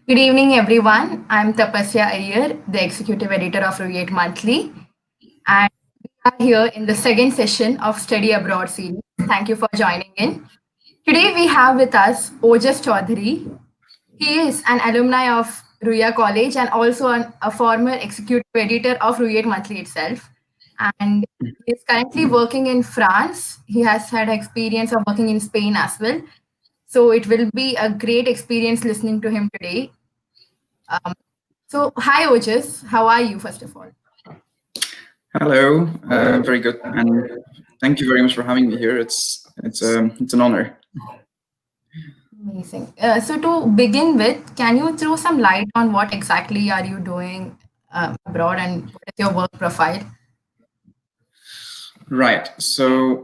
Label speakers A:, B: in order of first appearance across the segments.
A: Good evening, everyone. I'm Tapasya Iyer, the executive editor of Ruyet Monthly, and we are here in the second session of Study Abroad series. Thank you for joining in. Today, we have with us Ojas Chaudhari. He is an alumni of Ruya College and also a former executive editor of Ruyet Monthly itself. And he is currently working in France. He has had experience of working in Spain as well. So it will be a great experience listening to him today. Um, hi Ojas, how are you first of all?
B: Hello, very good, and thank you very much for having me here. It's an honor.
A: Amazing. So to begin with, can you throw some light on what exactly are you doing abroad and what is your work profile?
B: Right. So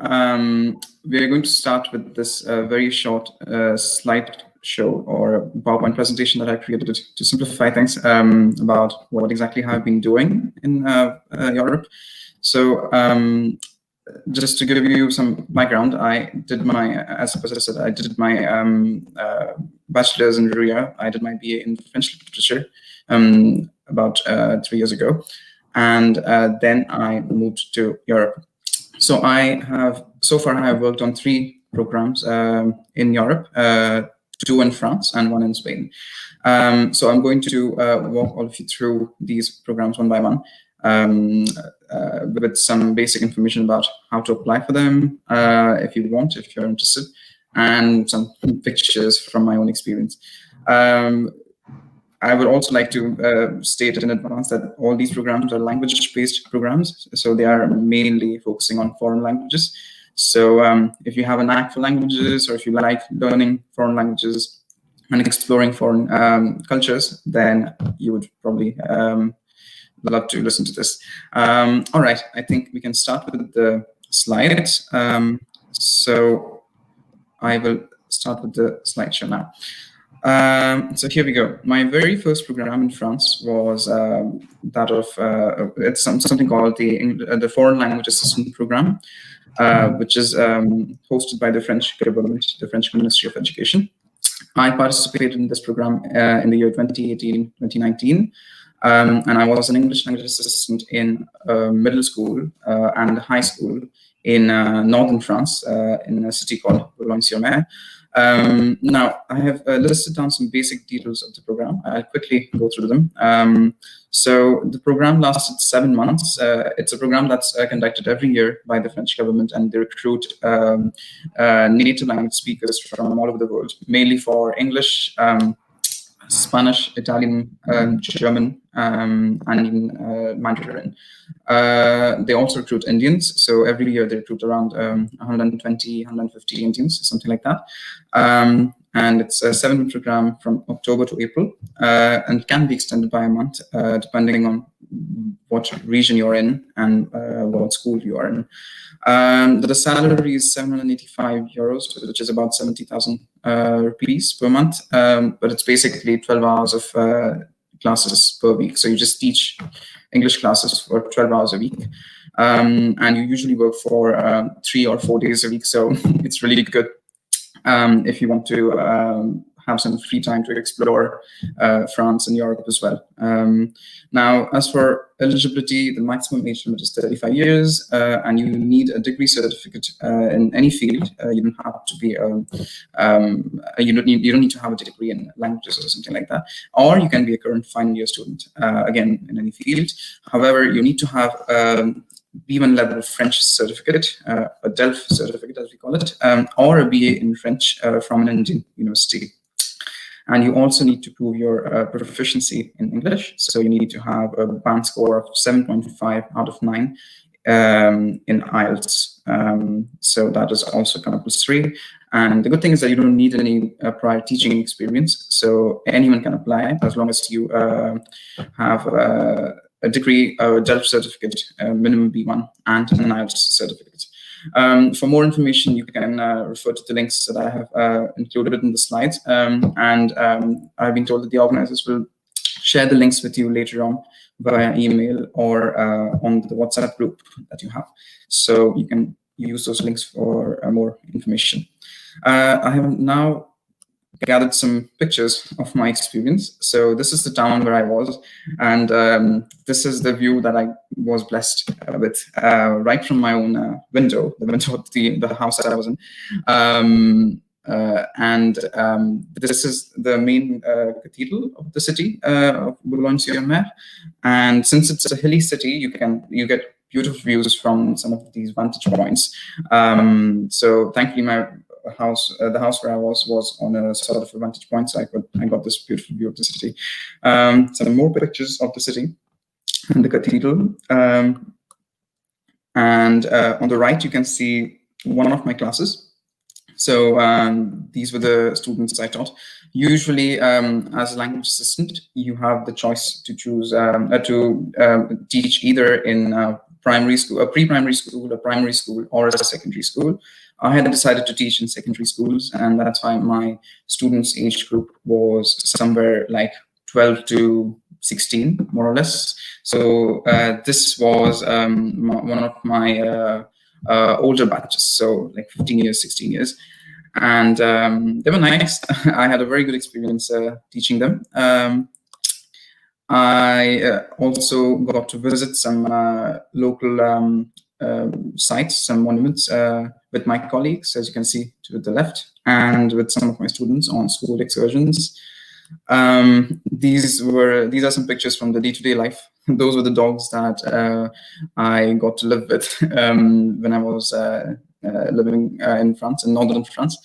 B: we are going to start with this very short slide show or PowerPoint presentation that I created to simplify things about what exactly I've been doing in Europe. So just to give you some background, I did my, as I said, I did my bachelor's in Ruya. I did my BA in French literature about 3 years ago, and then I moved to Europe. So so far I have worked on 3 programs in Europe, 2 in France and 1 in Spain. So I'm going to walk all of you through these programs one by one. With some basic information about how to apply for them, if you're interested, and some pictures from my own experience. I would also like to state in advance that all these programs are language-based programs, so they are mainly focusing on foreign languages. So if you have a knack for languages, or if you like learning foreign languages and exploring foreign cultures, then you would probably love to listen to this. All right, I think we can start with the slides. So I will start with the slideshow now. So here we go. My very first program in France was that of it's something called the Foreign Language Assistant Program, which is hosted by the French government, the French Ministry of Education. I participated in this program in the year 2018, 2019. And I was an English language assistant in middle school and high school in northern France, in a city called Boulogne-sur-Mer. Now, I have listed down some basic details of the program. I'll quickly go through them. So the program lasted 7 months. It's a program that's conducted every year by the French government, and they recruit native language speakers from all over the world, mainly for English, Spanish, Italian, German, and even Mandarin. They also recruit Indians. So every year they recruit around 120, 150 Indians, something like that. And it's a 7-month program from October to April, and can be extended by a month, depending on what region you're in and what school you are in. The salary is 785 euros, which is about 70,000 rupees per month. But it's basically 12 hours of classes per week. So you just teach English classes for 12 hours a week. And you usually work for 3 or 4 days a week. So it's really good if you want to have some free time to explore France and Europe as well. Now, as for eligibility, the maximum age limit is 35 years, and you need a degree certificate in any field. You don't have to be you don't need to have a degree in languages or something like that, or you can be a current final year student, again in any field. However, you need to have B1 level French certificate, a DELF certificate as we call it, or a BA in French from an Indian university. And you also need to prove your proficiency in English. So you need to have a band score of 7.5 out of 9 in IELTS. So that is also compulsory. And the good thing is that you don't need any prior teaching experience. So anyone can apply as long as you have a degree, a DELF certificate, minimum B1, and an IELTS certificate. For more information, you can refer to the links that I have included in the slides. And I've been told that the organizers will share the links with you later on via email or on the WhatsApp group that you have. So you can use those links for more information. I have now gathered some pictures of my experience. So this is the town where I was, and this is the view that I was blessed with right from my own window, the window of the house that I was in. This is the main cathedral of the city of Boulogne-sur-Mer. And since it's a hilly city, you get beautiful views from some of these vantage points. So thankfully, the house where I was on a sort of a vantage point, so I got this beautiful view of the city. Some more pictures of the city and the cathedral. And on the right, you can see one of my classes. So these were the students I taught. Usually, as a language assistant, you have the choice to choose to teach either in primary school, a pre-primary school, a primary school, or a secondary school. I had decided to teach in secondary schools, and that's why my students' age group was somewhere like 12 to 16, more or less. So this was one of my older batches, so like 15 years, 16 years. And they were nice. I had a very good experience teaching them. I also got to visit some local sites, some monuments with my colleagues, as you can see to the left, and with some of my students on school excursions. These are some pictures from the day-to-day life. Those were the dogs that I got to live with when I was living in France, in northern France.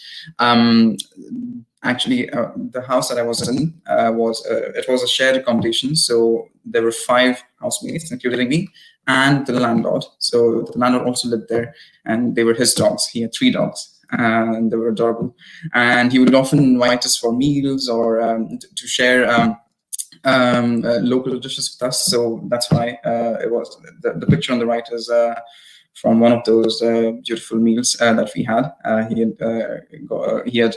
B: Actually, the house that I was in was a shared accommodation. So there were 5 housemates, including me, and the landlord. So the landlord also lived there, and they were his dogs. He had 3 dogs, and they were adorable. And he would often invite us for meals or to share local dishes with us. So that's why it was the picture on the right is from one of those beautiful meals that we had. He had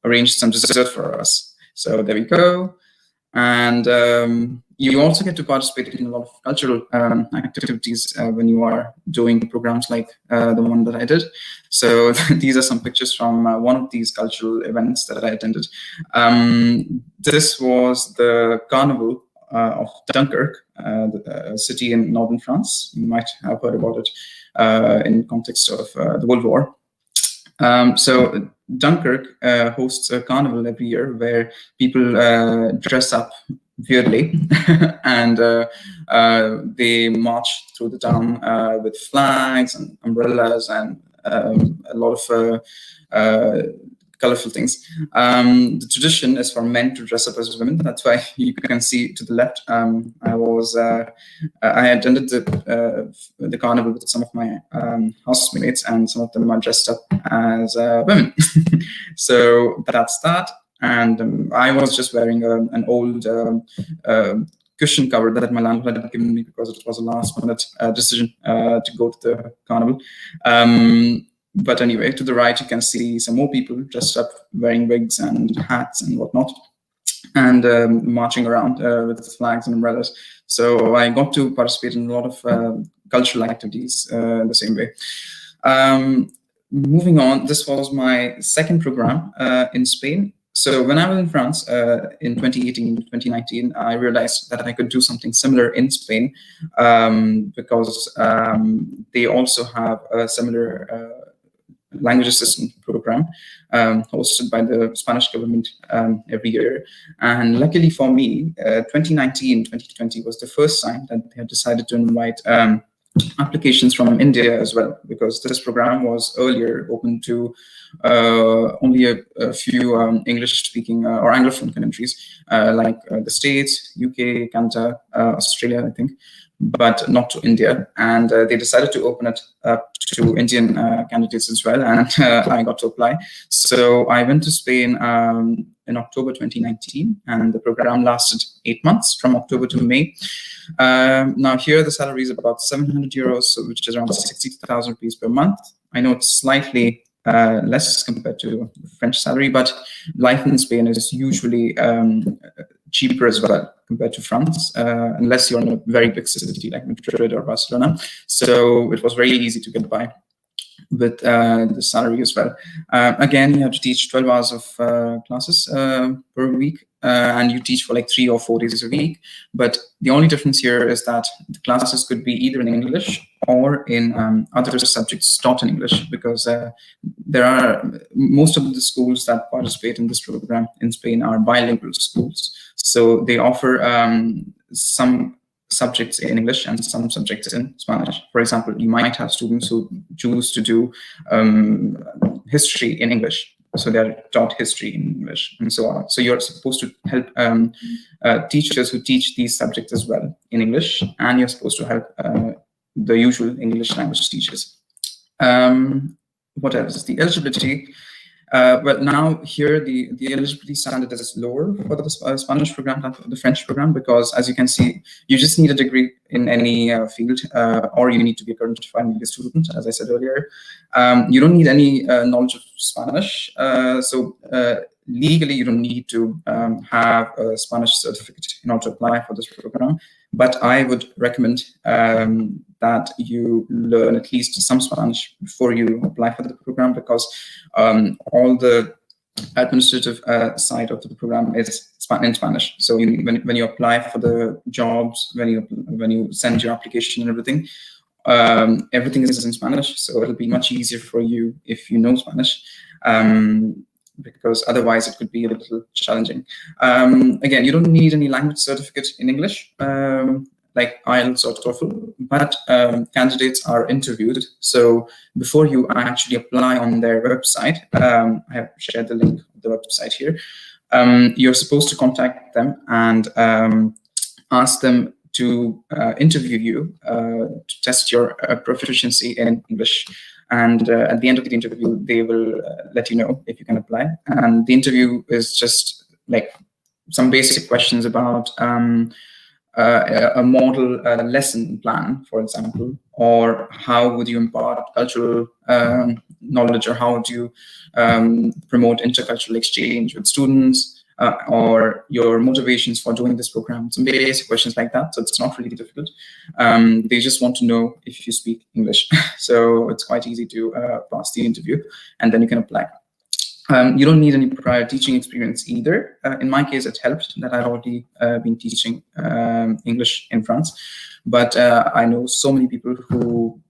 B: arranged some dessert for us. So there we go. And you also get to participate in a lot of cultural activities when you are doing programs like the one that I did. So these are some pictures from one of these cultural events that I attended. This was the Carnival of Dunkirk, a city in northern France. You might have heard about it in context of the World War. So Dunkirk hosts a carnival every year where people dress up weirdly and they march through the town with flags and umbrellas and a lot of colorful things. The tradition is for men to dress up as women. That's why you can see to the left. I attended the carnival with some of my housemates, and some of them are dressed up as women. So that's that. And I was just wearing an old cushion cover that my landlord had given me because it was a last-minute decision to go to the carnival. But anyway, to the right, you can see some more people dressed up, wearing wigs and hats and whatnot, and marching around with flags and umbrellas. So I got to participate in a lot of cultural activities the same way. Moving on, this was my second program in Spain. So when I was in France in 2018, 2019, I realized that I could do something similar in Spain because they also have a similar language assistant program hosted by the Spanish government every year. And luckily for me, 2019, 2020 was the first time that they had decided to invite applications from India as well, because this program was earlier open to only a few English-speaking or Anglophone countries like the States, UK, Canada, Australia, I think, but not to India. And they decided to open it up to Indian candidates as well, and I got to apply. So I went to Spain in October 2019, and the program lasted 8 months, from October to May. Now here the salary is about 700 euros, which is around 60,000 rupees per month. I know it's slightly less compared to French salary, but life in Spain is usually cheaper as well compared to France, unless you're in a very big city like Madrid or Barcelona. So it was very easy to get by. with the salary as well. Again, you have to teach 12 hours of classes per week, and you teach for like 3 or 4 days a week. But the only difference here is that the classes could be either in English or in other subjects taught in English, because there are most of the schools that participate in this program in Spain are bilingual schools. So they offer some subjects in English and some subjects in Spanish. For example, you might have students who choose to do history in English, so they're taught history in English and so on. So you're supposed to help teachers who teach these subjects as well in English, and you're supposed to help the usual English language teachers. What else? The eligibility. Well, now here the eligibility standard is lower for the Spanish program than for the French program, because as you can see, you just need a degree in any field, or you need to be a current final student, as I said earlier. You don't need any knowledge of Spanish, so legally you don't need to have a Spanish certificate in order to apply for this program. But I would recommend that you learn at least some Spanish before you apply for the program, because all the administrative side of the program is in Spanish. So when you apply for the jobs, when you send your application and everything, everything is in Spanish. So it'll be much easier for you if you know Spanish. Because otherwise it could be a little challenging. Again, you don't need any language certificate in English, like IELTS or TOEFL, but candidates are interviewed. So before you actually apply on their website, I have shared the link of the website here, you're supposed to contact them and ask them to interview you to test your proficiency in English. And at the end of the interview, they will let you know if you can apply. And the interview is just like some basic questions about a model lesson plan, for example, or how would you impart cultural knowledge, or how would you promote intercultural exchange with students, or your motivations for doing this program, some basic questions like that. So it's not really difficult. They just want to know if you speak English. So it's quite easy to pass the interview, and then you can apply. You don't need any prior teaching experience either. In my case, it helped that I'd already been teaching English in France, but I know so many people who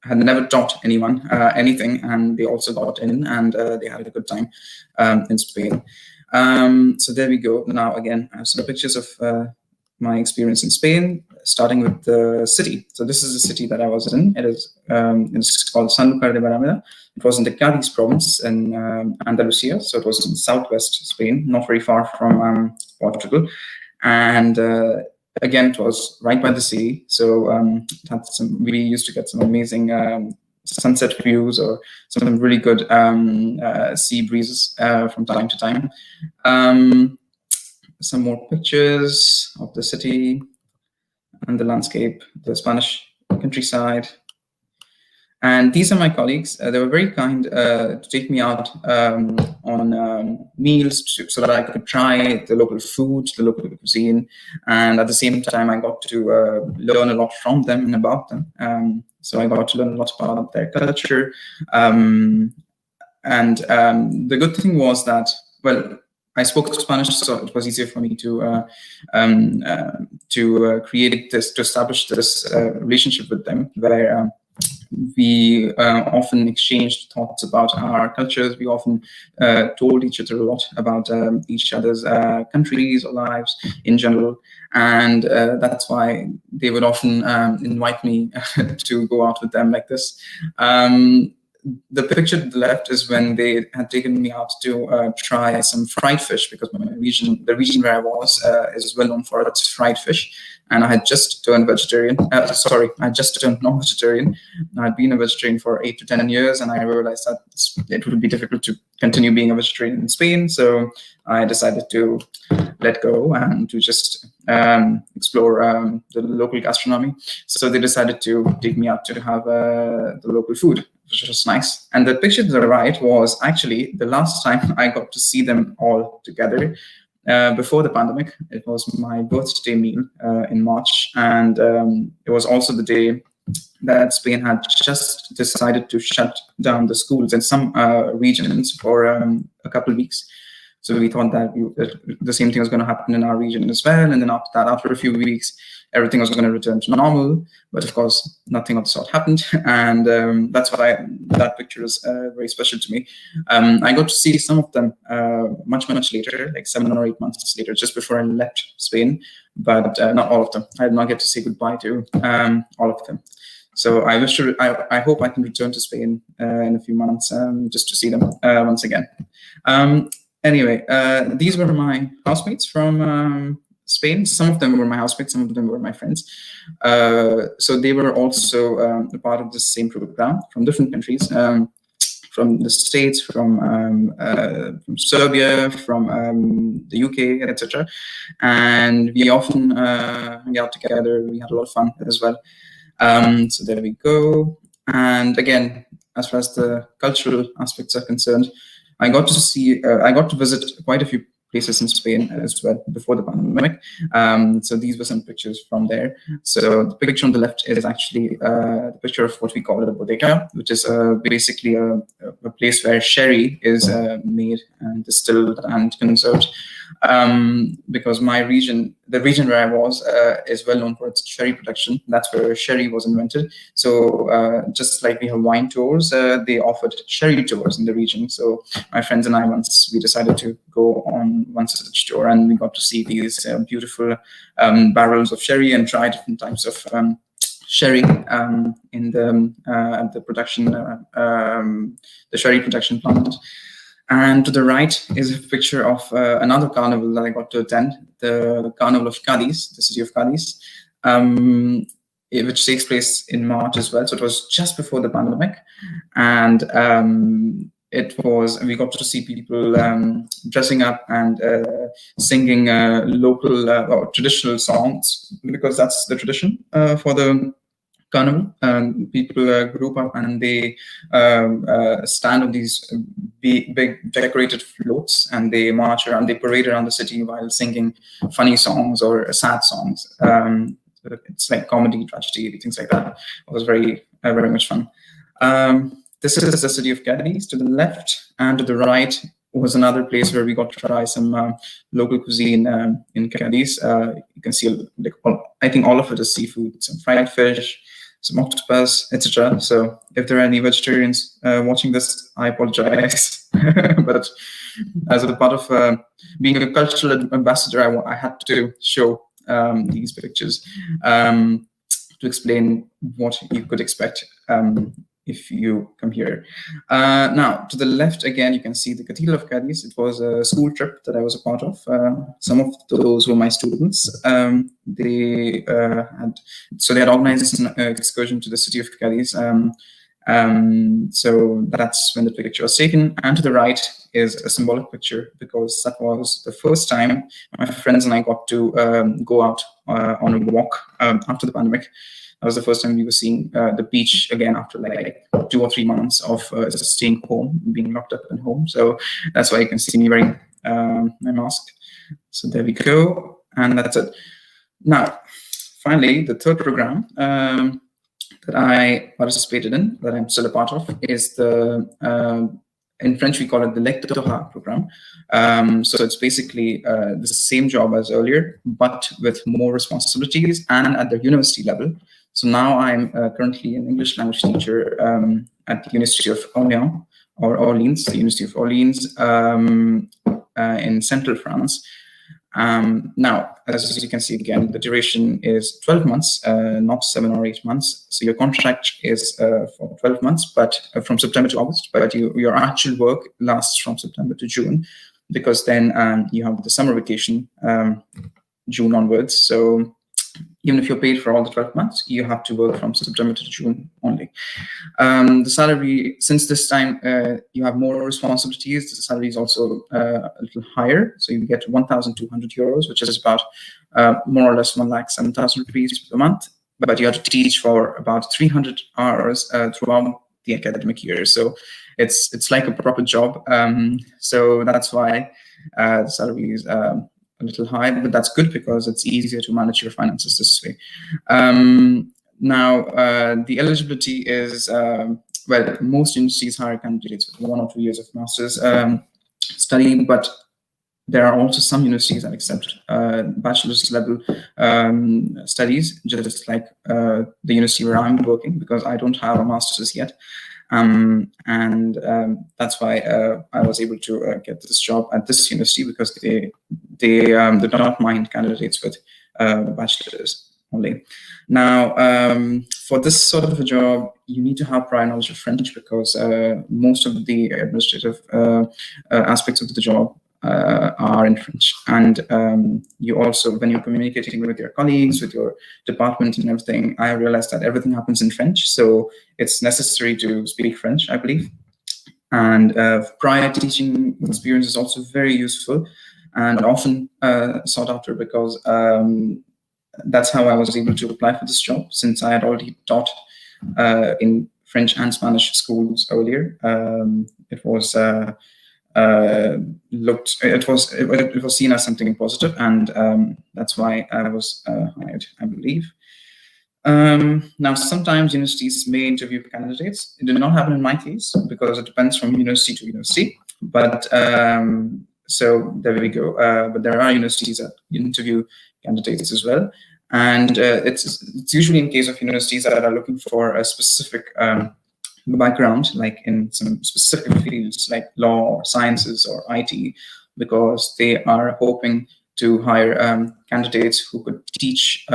B: had never taught anyone anything, and they also got in, and they had a good time in Spain. So there we go. Now, again, I have some pictures of my experience in Spain, starting with the city. So this is the city that I was in. It's called Sanlúcar de Barrameda. It was in the Cádiz province in Andalusia. So it was in southwest Spain, not very far from Portugal. And again, it was right by the sea. So we used to get some amazing sunset views, or some really good sea breezes from time to time. Some more pictures of the city and the landscape, the Spanish countryside. And these are my colleagues. They were very kind to take me out on meals so that I could try the local food, the local cuisine. And at the same time, I got to learn a lot from them and about them. So I got to learn a lot about their culture. And the good thing was that, well, I spoke Spanish, so it was easier for me to establish this relationship with them, where we often exchanged thoughts about our cultures. We often told each other a lot about each other's countries or lives in general, and that's why they would often invite me to go out with them like this. The picture to the left is when they had taken me out to try some fried fish, because the region where I was is well known for its fried fish. And I had just turned vegetarian. I just turned non-vegetarian. I'd been a vegetarian for 8 to 10 years, and I realized that it would be difficult to continue being a vegetarian in Spain. So I decided to let go and to just explore the local gastronomy. So they decided to take me out to have the local food, which was nice. And the picture to the right was actually the last time I got to see them all together. Before the pandemic. It was my birthday meal in March, and it was also the day that Spain had just decided to shut down the schools in some regions for a couple of weeks. So we thought that the same thing was going to happen in our region as well. And then after that, after a few weeks, everything was going to return to normal. But of course, nothing of the sort happened. And that's why that picture is very special to me. I got to see some of them much later, like 7 or 8 months later, just before I left Spain. But not all of them. I did not get to say goodbye to all of them. So I wish to. I hope I can return to Spain in a few months just to see them once again. Anyway, these were my housemates from Spain. Some of them were my housemates, some of them were my friends. So they were also a part of the same program from different countries, from the States, from Serbia, from the UK, etc. And we often hung out together. We had a lot of fun as well. So there we go. And again, as far as the cultural aspects are concerned, I got to visit quite a few places in Spain as well before the pandemic. So these were some pictures from there. So the picture on the left is actually the picture of what we call a bodega, which is basically a place where sherry is made and distilled and conserved. Because my region, the region where I was, is well known for its sherry production. That's where sherry was invented. So just like we have wine tours, they offered sherry tours in the region. So my friends and I, once we decided to go on one such tour, and we got to see these beautiful barrels of sherry and try different types of sherry in the production, the sherry production plant. And to the right is a picture of another carnival that I got to attend, the Carnival of Cadiz, the city of Cadiz, which takes place in March as well. So it was just before the pandemic. And we got to see people dressing up and singing local or traditional songs, because that's the tradition for the carnival. People group up and they stand on these big decorated floats, and they march around, they parade around the city while singing funny songs or sad songs. It's like comedy, tragedy, things like that. It was very much fun. This is the city of Cadiz to the left, and to the right was another place where we got to try some local cuisine in Cadiz. You can see, I think all of it is seafood, some fried fish, some octopus, etc. So if there are any vegetarians watching this, I apologize. But as a part of being a cultural ambassador, I had to show these pictures to explain what you could expect if you come here. Now, to the left, again, you can see the Cathedral of Cadiz. It was a school trip that I was a part of. Some of those were my students. They had organized an excursion to the city of Cadiz. So that's when the picture was taken. And to the right is a symbolic picture, because that was the first time my friends and I got to go out on a walk after the pandemic. That was the first time we were seeing the beach again after like 2 or 3 months of staying home, being locked up at home. So that's why you can see me wearing my mask. So there we go. And that's it. Now, finally, the third program that I participated in, that I'm still a part of, is in French, we call it the lectorat program. So it's basically the same job as earlier, but with more responsibilities and at the university level. So now I'm currently an English language teacher at the University of Orleans, the University of Orleans in central France. Now, as you can see again, the duration is 12 months, not 7 or 8 months. So your contract is for 12 months, but from September to August, but your actual work lasts from September to June, because then you have the summer vacation, June onwards. So even if you're paid for all the 12 months, you have to work from September to June only. The salary, since this time you have more responsibilities, the salary is also a little higher. So you get 1,200 euros, which is about more or less 1,07,000 rupees per month. But you have to teach for about 300 hours throughout the academic year. So it's like a proper job. So that's why the salary is a little high, but that's good because it's easier to manage your finances this way. Now, the eligibility is, well, most universities hire candidates with 1 or 2 years of master's study, but there are also some universities that accept bachelor's level studies, just like the university where I'm working, because I don't have a master's yet. That's why I was able to get this job at this university, because they did not mind candidates with bachelor's only. Now, for this sort of a job, you need to have prior knowledge of French, because most of the administrative aspects of the job are in French. And you also, when you're communicating with your colleagues, with your department and everything, I realized that everything happens in French. So it's necessary to speak French, I believe. And prior teaching experience is also very useful and often sought after, because that's how I was able to apply for this job, since I had already taught in French and Spanish schools earlier. It was seen as something positive, and that's why I was hired, I believe. Now, sometimes universities may interview candidates. It did not happen in my case, because it depends from university to university. But so there we go. But there are universities that interview candidates as well. And it's usually in case of universities that are looking for a specific background, like in some specific fields like law or sciences or IT, because they are hoping to hire candidates who could teach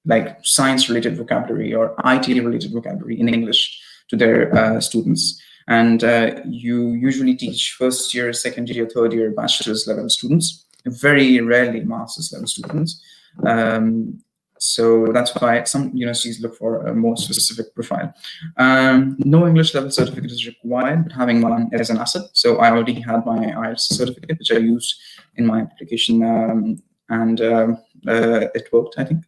B: like science-related vocabulary or IT-related vocabulary in English to their students. And you usually teach first year, second year, third year bachelor's level students, very rarely master's level students. So that's why some universities look for a more specific profile. No English level certificate is required, but having one is an asset. So I already had my IELTS certificate, which I used in my application, and it worked, I think.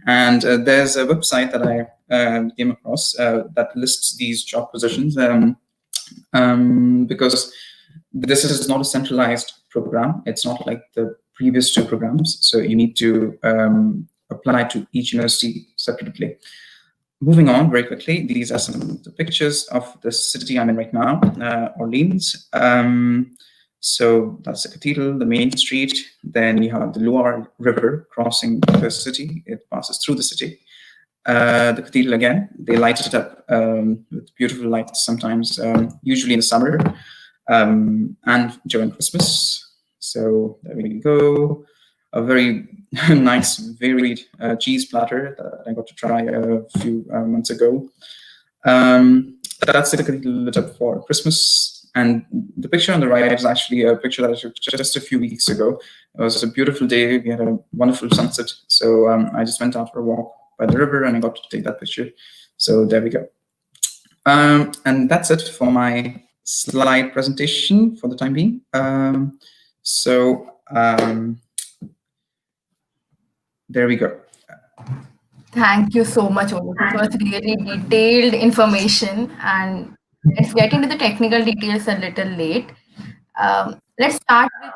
B: And there's a website that I came across that lists these job positions, because this is not a centralized program. It's not like the previous two programs. So you need to apply to each university separately. Moving on very quickly, these are some of the pictures of the city I'm in right now, Orleans. So that's the cathedral, the main street. Then you have the Loire River crossing the city. It passes through the city. The cathedral again, they light it up with beautiful lights sometimes, usually in the summer and during Christmas. So there we go. A very nice, varied cheese platter that I got to try a few months ago. That's the cathedral lit up for Christmas. And the picture on the right is actually a picture that I took just a few weeks ago. It was a beautiful day. We had a wonderful sunset. So I just went out for a walk by the river and I got to take that picture. So there we go. And that's it for my slide presentation for the time being. There we go.
A: Thank you so much, Ojas. It was really detailed information, and let's get into the technical details a little late. Let's start with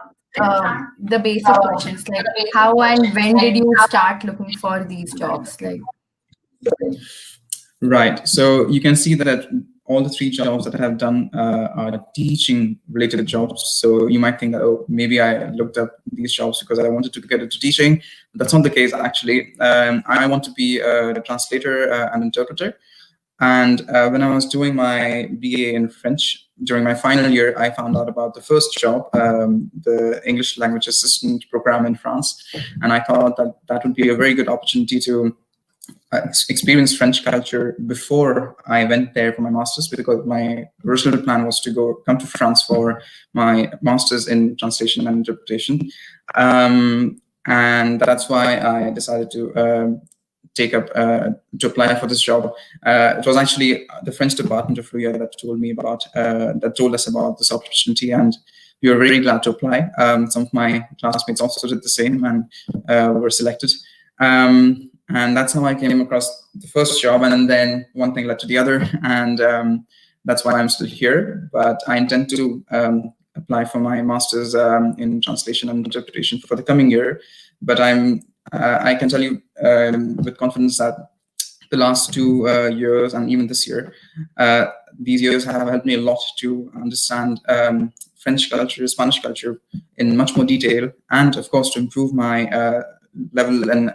A: the basic questions, like how and when did you start looking for these jobs?
B: Right. So you can see that all the three jobs that I have done are teaching related jobs. So you might think that, oh, maybe I looked up these jobs because I wanted to get into teaching. That's not the case, actually. I want to be a translator and interpreter. And when I was doing my BA in French, during my final year, I found out about the first job, the English language assistant program in France. And I thought that that would be a very good opportunity to experience French culture before I went there for my master's, because my original plan was to come to France for my master's in translation and interpretation. And that's why I decided to take up to apply for this job. It was actually the French department of RUYA that told us about this opportunity, and we were very glad to apply. Some of my classmates also did the same and were selected. And that's how I came across the first job, and then one thing led to the other, and that's why I'm still here. But I intend to apply for my master's in translation and interpretation for the coming year. But I'm I can tell you with confidence that the last 2 years and even this year, these years have helped me a lot to understand French culture, Spanish culture in much more detail, and of course to improve my level in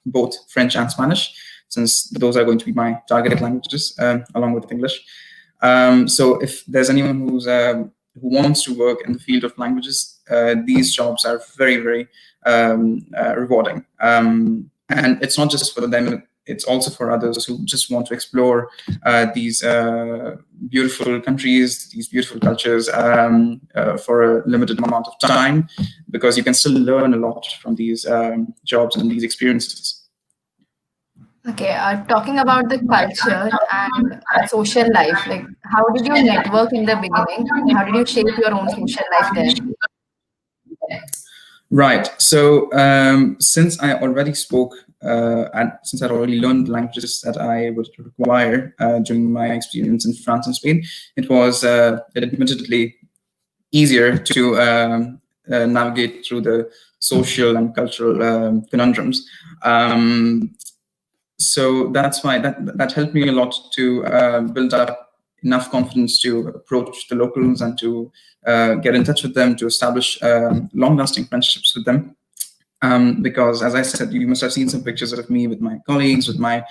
B: both French and Spanish, since those are going to be my targeted languages along with English. So if there's anyone who wants to work in the field of languages, these jobs are very, very rewarding. And it's not just for them, it's also for others who just want to explore these beautiful countries, these beautiful cultures for a limited amount of time, because you can still learn a lot from these jobs and these experiences.
A: Okay, talking about the culture and social life, like how did you network in the beginning? How did you shape your own social life there?
B: Right. So since I already spoke and since I'd already learned the languages that I would require during my experience in France and Spain, it was admittedly easier to navigate through the social and cultural conundrums. So that's why that helped me a lot to build up enough confidence to approach the locals and to get in touch with them, to establish long-lasting friendships with them. Because, as I said, you must have seen some pictures of me with my colleagues, with my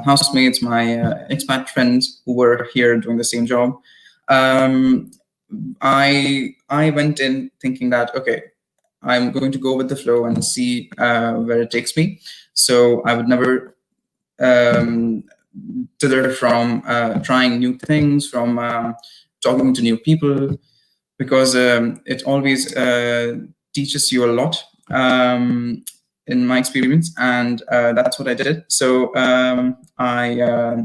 B: housemates, my expat friends who were here doing the same job. I went in thinking that, okay, I'm going to go with the flow and see where it takes me. So I would never dither from trying new things, from talking to new people, because it always teaches you a lot in my experience, and that's what I did. So I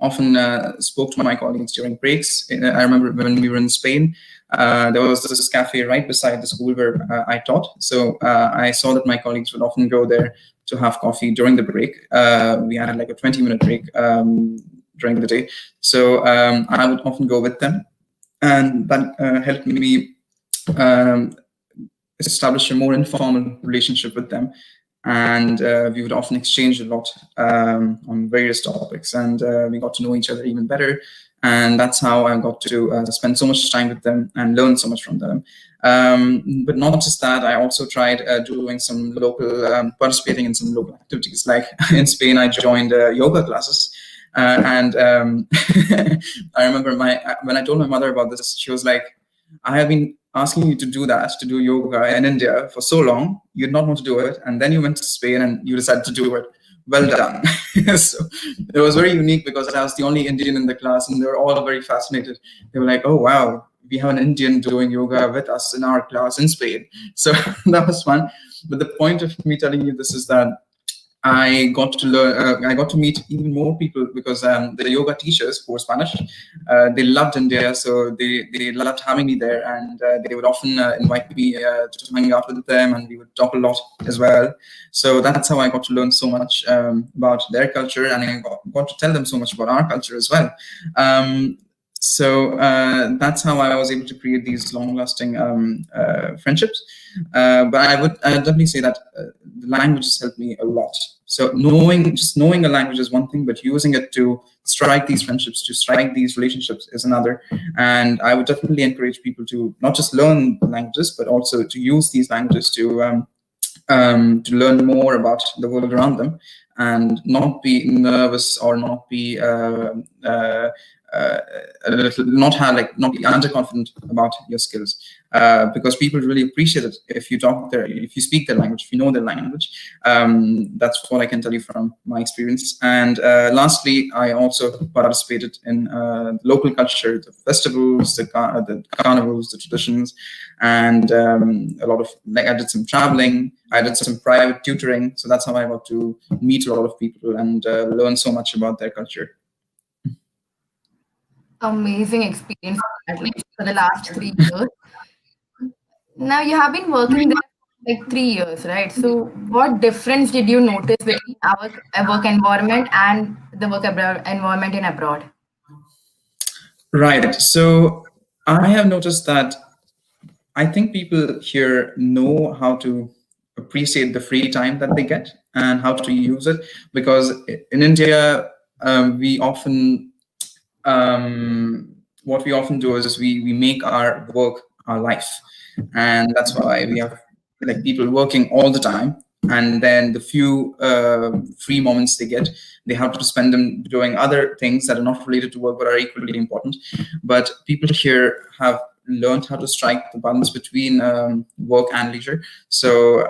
B: often spoke to my colleagues during breaks. I remember when we were in Spain, there was this cafe right beside the school where I taught. So I saw that my colleagues would often go there to have coffee during the break. We had like a 20-minute break during the day. So I would often go with them. And that helped me establish a more informal relationship with them. And we would often exchange a lot on various topics, and we got to know each other even better. And that's how I got to spend so much time with them and learn so much from them. But not just that, I also tried doing some local, participating in some local activities. Like in Spain, I joined yoga classes. And I remember when I told my mother about this, she was like, I have been asking you to do that, to do yoga in India for so long. You did not want to do it. And then you went to Spain and you decided to do it. Well done. So it was very unique because I was the only Indian in the class and they were all very fascinated. They were like, oh, wow, we have an Indian doing yoga with us in our class in Spain. So that was fun. But the point of me telling you this is that I got to learn. I got to meet even more people because the yoga teachers who were Spanish, they loved India, so they loved having me there, and they would often invite me to hang out with them, and we would talk a lot as well. So that's how I got to learn so much about their culture, and I got to tell them so much about our culture as well. So that's how I was able to create these long-lasting friendships. But I definitely say that the language has helped me a lot. So just knowing a language is one thing, but using it to strike these friendships, to strike these relationships is another. And I would definitely encourage people to not just learn languages, but also to use these languages to learn more about the world around them, and not be nervous or not be not be underconfident about your skills, because people really appreciate it if you speak their language, if you know their language. That's what I can tell you from my experience. And lastly, I also participated in local culture, the festivals, the carnivals, the traditions, and a lot of I did some traveling. I did some private tutoring, so that's how I got to meet a lot of people and learn so much about their culture.
A: Amazing experience for the last 3 years. Now you have been working there for like 3 years, right? So what difference did you notice between our work environment and the work environment in abroad?
B: Right. So I have noticed that I think people here know how to appreciate the free time that they get and how to use it. Because in India, we often what we often do is we make our work our life, and that's why we have like people working all the time, and then the few free moments they get, they have to spend them doing other things that are not related to work but are equally important. But people here have learned how to strike the balance between work and leisure. So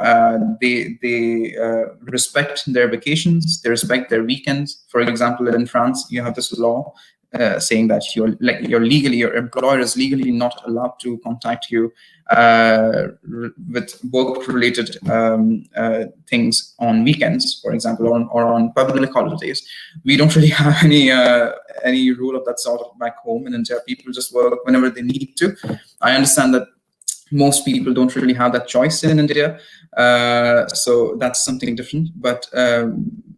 B: they respect their vacations, they respect their weekends. For example, in France, you have this law saying that your employer is legally not allowed to contact you with work-related things on weekends, for example, or on public holidays. We don't really have any rule of that sort back home in India. People just work whenever they need to. I understand that most people don't really have that choice in India, so that's something different. But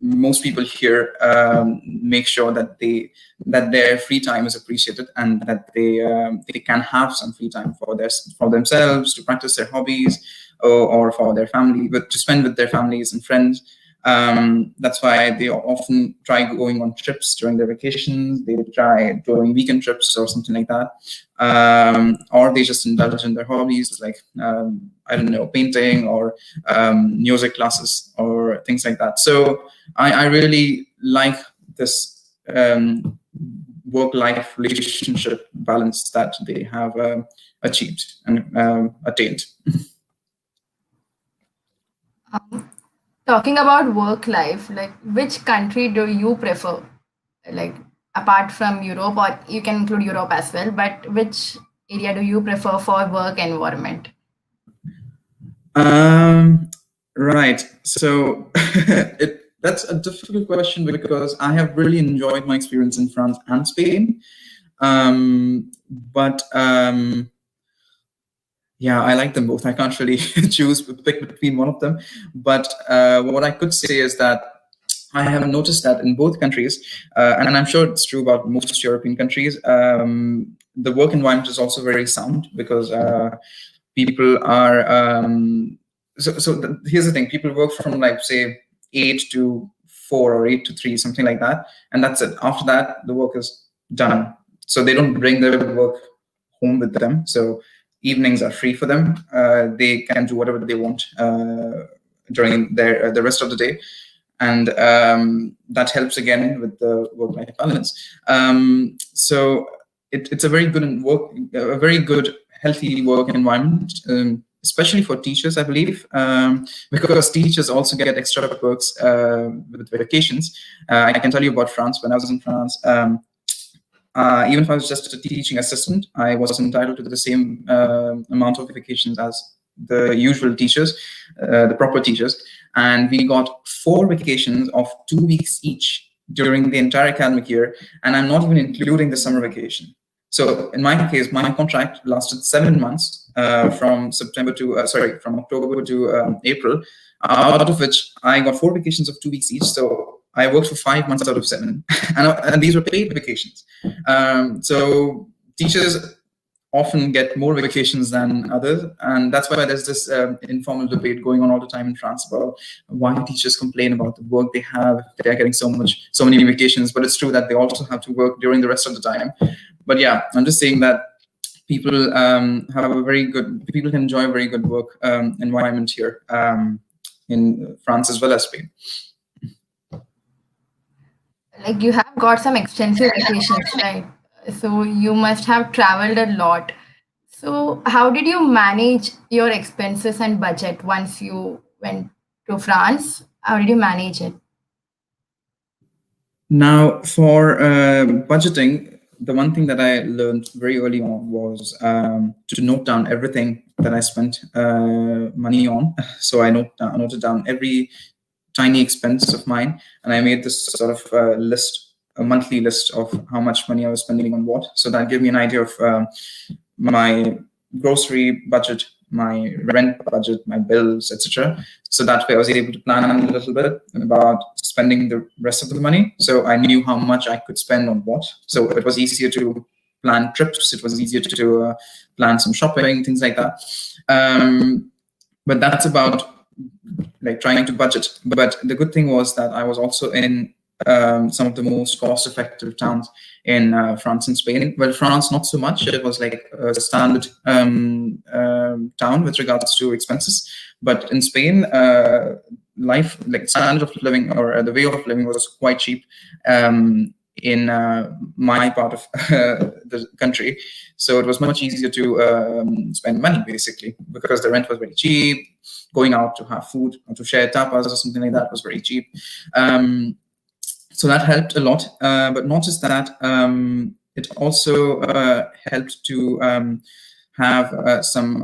B: most people here make sure that their free time is appreciated, and that they can have some free time for themselves, to practice their hobbies, or for their family, but to spend with their families and friends. That's why they often try going on trips during their vacations. They try doing weekend trips or something like that, or they just indulge in their hobbies, like I don't know, painting or music classes or things like that. So I really like this work-life relationship balance that they have achieved and attained.
A: Talking about work life, like which country do you prefer? Like apart from Europe, or you can include Europe as well, but which area do you prefer for work environment?
B: Right. So that's a difficult question, because I have really enjoyed my experience in France and Spain. But yeah, I like them both. I can't really pick between one of them. But what I could say is that I have noticed that in both countries, and I'm sure it's true about most European countries, the work environment is also very sound, because people are. Here's the thing: people work from, like, say, 8 to 4 or 8 to 3, something like that, and that's it. After that, the work is done. So they don't bring their work home with them. So evenings are free for them. They can do whatever they want during the rest of the day, and that helps again with the work-life balance. So it's a very good healthy work environment, especially for teachers, I believe, because teachers also get extra perks with vacations. I can tell you about France. When I was in France, even if I was just a teaching assistant, I was entitled to the same amount of vacations as the usual teachers, the proper teachers. And we got 4 vacations of 2 weeks each during the entire academic year. And I'm not even including the summer vacation. So in my case, my contract lasted 7 months, from October to April, out of which I got 4 vacations of 2 weeks each. So I worked for 5 months out of 7, and these were paid vacations. So teachers often get more vacations than others, and that's why there's this informal debate going on all the time in France about why teachers complain about the work they have. They're getting so many vacations, but it's true that they also have to work during the rest of the time. But yeah, I'm just saying that people people can enjoy a very good work environment here in France as well as Spain.
A: Like you have got some extensive vacations, right? So you must have traveled a lot. So how did you manage your expenses and budget once you went to France? How did you manage it?
B: Now, for budgeting, the one thing that I learned very early on was to note down everything that I spent money on. So I noted down every tiny expense of mine, and I made this sort of a monthly list of how much money I was spending on what. So that gave me an idea of my grocery budget, my rent budget, my bills, etc. So that way I was able to plan a little bit about spending the rest of the money. So I knew how much I could spend on what. So it was easier to plan trips. It was easier to plan some shopping, things like that. But that's about like trying to budget. But the good thing was that I was also in some of the most cost-effective towns in France and Spain. Well, France not so much. It was like a standard town with regards to expenses. But in Spain, life, like standard of living or the way of living was quite cheap in my part of the country. So it was much easier to spend money, basically, because the rent was very cheap. Going out to have food or to share tapas or something like that was very cheap. So that helped a lot. But not just that, it also helped to have some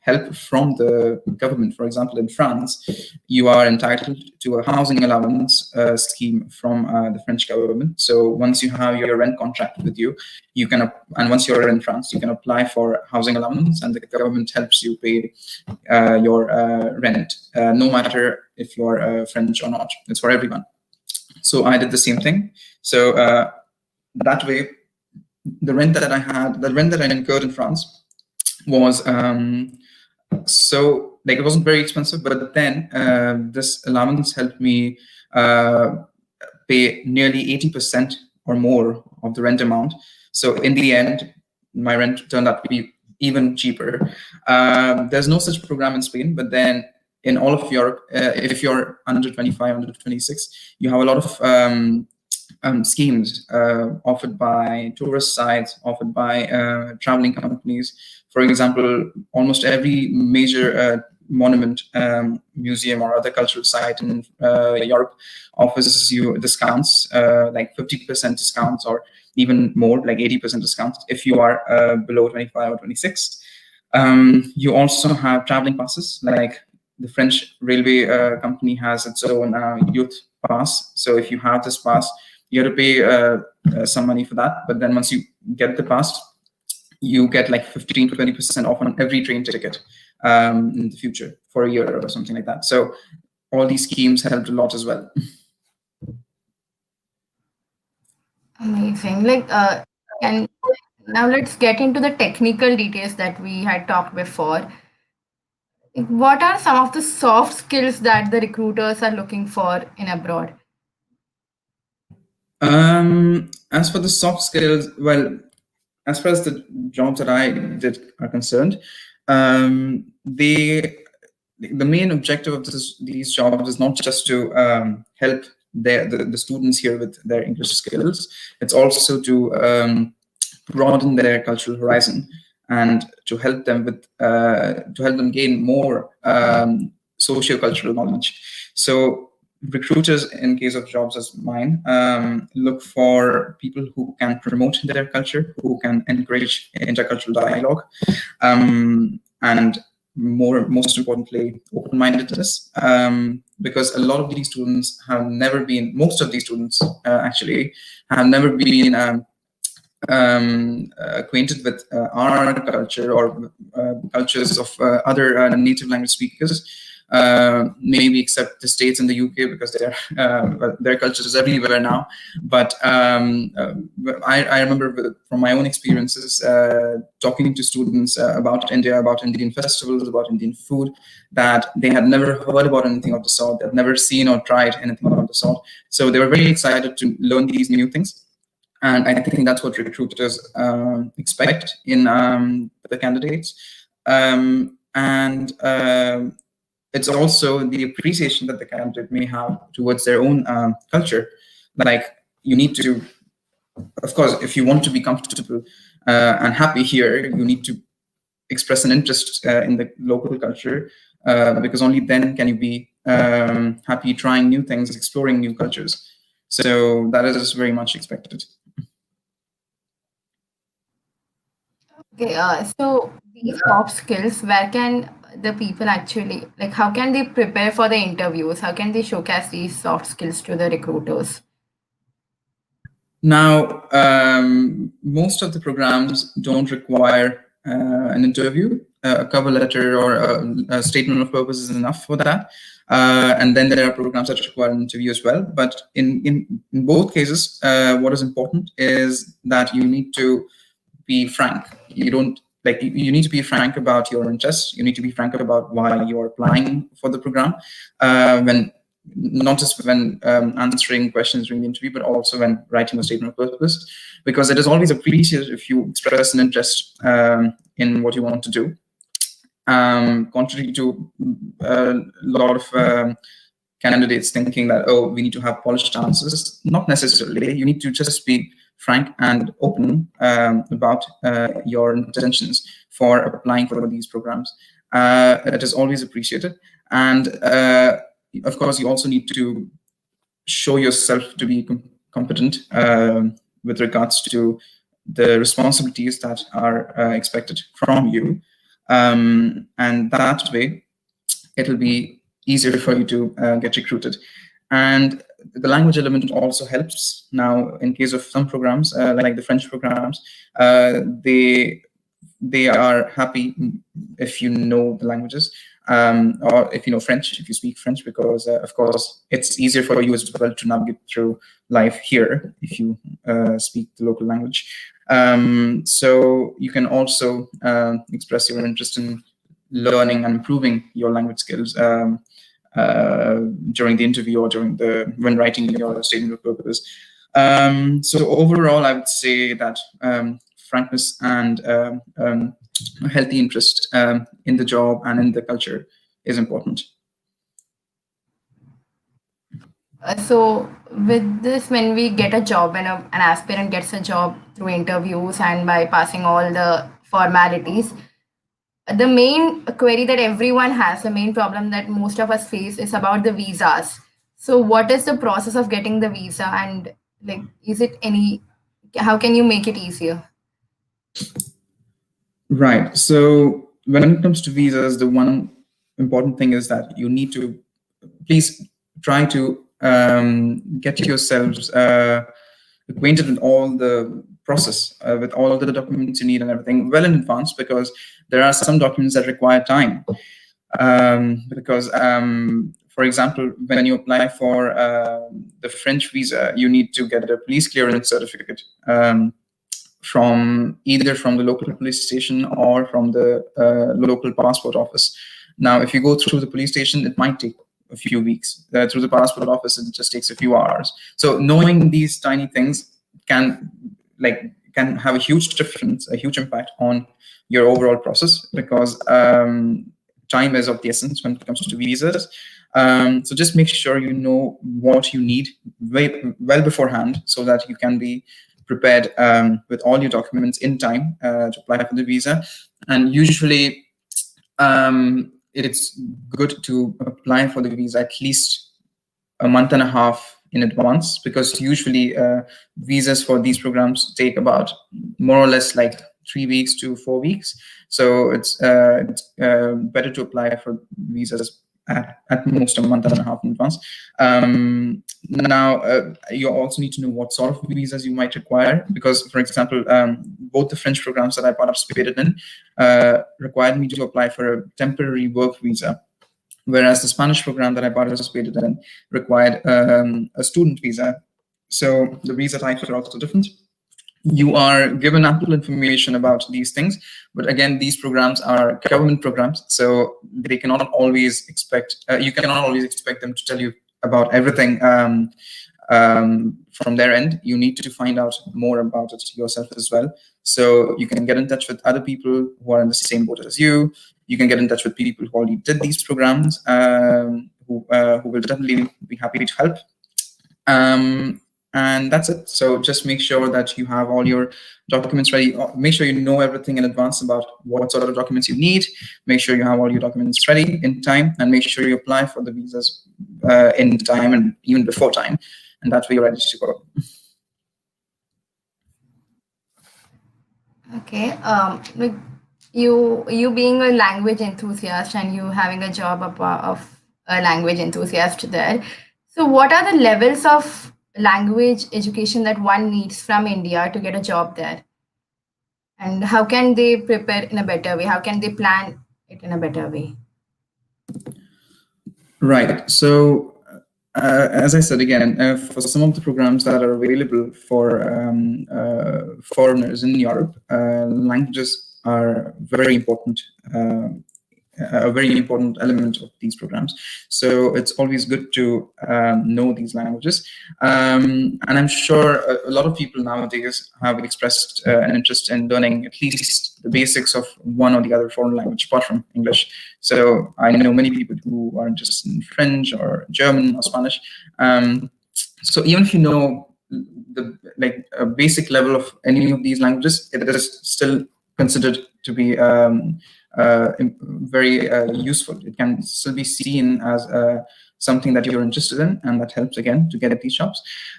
B: help from the government. For example, in France, you are entitled to a housing allowance scheme from the French government. So once you have your rent contract with you, you can, and once you're in France, you can apply for housing allowance, and the government helps you pay your rent, no matter if you're French or not. It's for everyone. So I did the same thing. So that way, the rent that I incurred in France was so like it wasn't very expensive, but then this allowance helped me pay nearly 80% or more of the rent amount. So in the end, my rent turned out to be even cheaper. There's no such program in Spain, but then in all of Europe, if you're under 25, under 26, you have a lot of schemes offered by tourist sites, offered by traveling companies. For example, almost every major monument, museum, or other cultural site in Europe offers you discounts, like 50% discounts, or even more, like 80% discounts if you are below 25 or 26. You also have traveling passes, like the French railway company has its own youth pass. So if you have this pass, you have to pay some money for that. But then once you get the pass, you get like 15 to 20% off on every train ticket in the future for a year or something like that. So all these schemes helped a lot as well.
A: Amazing. And now let's get into the technical details that we had talked before. What are some of the soft skills that the recruiters are looking for in abroad?
B: As for the soft skills, well, as far as the jobs that I did are concerned, the main objective of these jobs is not just to help the students here with their English skills. It's also to broaden their cultural horizon and to help them gain more socio-cultural knowledge. So recruiters, in case of jobs as mine, look for people who can promote their culture, who can encourage intercultural dialogue, and most importantly, open-mindedness, because a lot of these students have never been, most of these students actually have never been acquainted with our culture or cultures of other native language speakers, maybe except the States and the UK, because their culture is everywhere now. But I remember from my own experiences talking to students about India, about Indian festivals, about Indian food, that they had never heard about anything of the sort. They had never seen or tried anything of the sort. So they were very excited to learn these new things. And I think that's what recruiters expect in the candidates. It's also the appreciation that the candidate may have towards their own culture. Like, you need to, of course, if you want to be comfortable and happy here, you need to express an interest in the local culture, because only then can you be happy trying new things, exploring new cultures. So that is very much expected.
A: Okay, so these soft skills, where can the people actually, like, how can they prepare for the interviews? How can they showcase these soft skills to the recruiters?
B: Now, most of the programs don't require an interview. A cover letter or a statement of purpose is enough for that. And then there are programs that require an interview as well. But in both cases, what is important is that you need to be frank. You don't like you need to be frank about your interests. You need to be frank about why you're applying for the program, when not just when answering questions during the interview, but also when writing a statement of purpose, because it is always appreciated if you express an interest in what you want to do. Contrary to a lot of candidates thinking that, oh, we need to have polished answers. Not necessarily. You need to just be frank and open about your intentions for applying for these programs. It is always appreciated. And of course, you also need to show yourself to be competent with regards to the responsibilities that are expected from you. And that way, it'll be easier for you to get recruited. And the language element also helps. Now, in case of some programs, like the French programs, they are happy if you know the languages, or if you know French, if you speak French, because of course it's easier for you as well to navigate through life here if you speak the local language. So you can also express your interest in learning and improving your language skills during the interview or when writing your statement of purpose. So overall, I would say that frankness and a healthy interest in the job and in the culture is important.
A: So with this, when we get a job, when an aspirant gets a job through interviews and by passing all the formalities, the main query that everyone has, the main problem that most of us face is about the visas. So what is the process of getting the visa, and like, is it how can you make it easier?
B: Right. So when it comes to visas, the one important thing is that you need to please try to get yourselves acquainted with all the process, with all of the documents you need and everything well in advance, because there are some documents that require time. Because, for example, when you apply for the French visa, you need to get a police clearance certificate from either from the local police station or from the local passport office. Now, if you go through the police station, it might take a few weeks. Through the passport office, it just takes a few hours. So knowing these tiny things can have a huge difference, a huge impact on your overall process, because time is of the essence when it comes to visas. So just make sure you know what you need well beforehand, so that you can be prepared with all your documents in time to apply for the visa. And usually it's good to apply for the visa at least a month and a half in advance, because usually visas for these programs take about more or less like 3 weeks to 4 weeks. So it's better to apply for visas at most a month and a half in advance. Now, you also need to know what sort of visas you might require, because, for example, both the French programs that I participated in required me to apply for a temporary work visa, whereas the Spanish program that I participated in required a student visa. So the visa types are also different. You are given ample information about these things, but again, these programs are government programs, so they cannot always expect you cannot always expect them to tell you about everything from their end. You need to find out more about it yourself as well. So you can get in touch with other people who are in the same boat as you. You can get in touch with people who already did these programs, who will definitely be happy to help. And that's it. So just make sure that you have all your documents ready. Make sure you know everything in advance about what sort of documents you need. Make sure you have all your documents ready in time, and make sure you apply for the visas in time and even before time. And that way you're ready to go.
A: Okay. Like you being a language enthusiast and you having a job of a language enthusiast there. So what are the levels of language education that one needs from India to get a job there? And how can they prepare in a better way? How can they plan it in a better way?
B: Right. So, as I said again, for some of the programs that are available for foreigners in Europe, languages are very important. A very important element of these programs. So it's always good to know these languages. And I'm sure a lot of people nowadays have expressed an interest in learning at least the basics of one or the other foreign language apart from English. So I know many people who are interested in French or German or Spanish. So even if you know the a basic level of any of these languages, it is still considered to be very useful. It can still be seen as something that you're interested in, and that helps again to get at these jobs.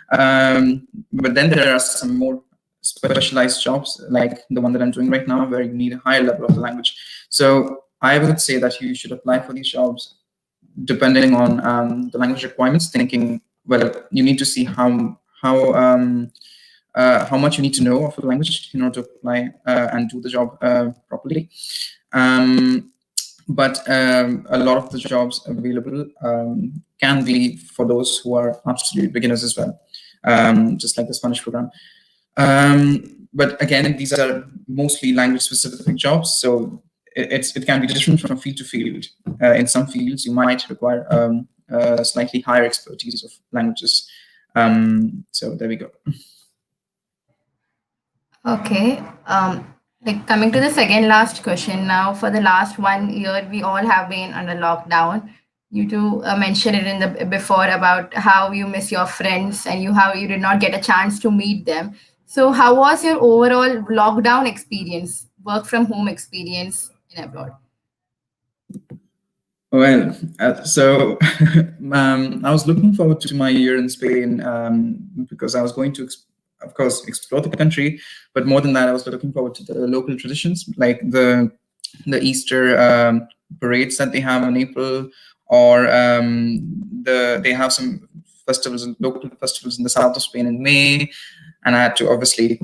B: But then there are some more specialized jobs, like the one that I'm doing right now, where you need a higher level of the language. So I would say that you should apply for these jobs depending on the language requirements, thinking, well, you need to see how much you need to know of the language in order to apply and do the job properly. But a lot of the jobs available can be for those who are absolute beginners as well, just like the Spanish program. But again, these are mostly language-specific jobs, so it can be different from field to field. In some fields, you might require slightly higher expertise of languages. So there we go.
A: Okay. Coming to the second last question now, for the last 1 year, we all have been under lockdown. You two mentioned it in the before about how you miss your friends and how you did not get a chance to meet them. So how was your overall lockdown experience, work from home experience in abroad?
B: Well, so I was looking forward to my year in Spain because I was going to, of course, explore the country. But more than that, I was looking forward to the local traditions, like the Easter parades that they have in April, or they have some festivals, local festivals in the south of Spain in May. And I had to obviously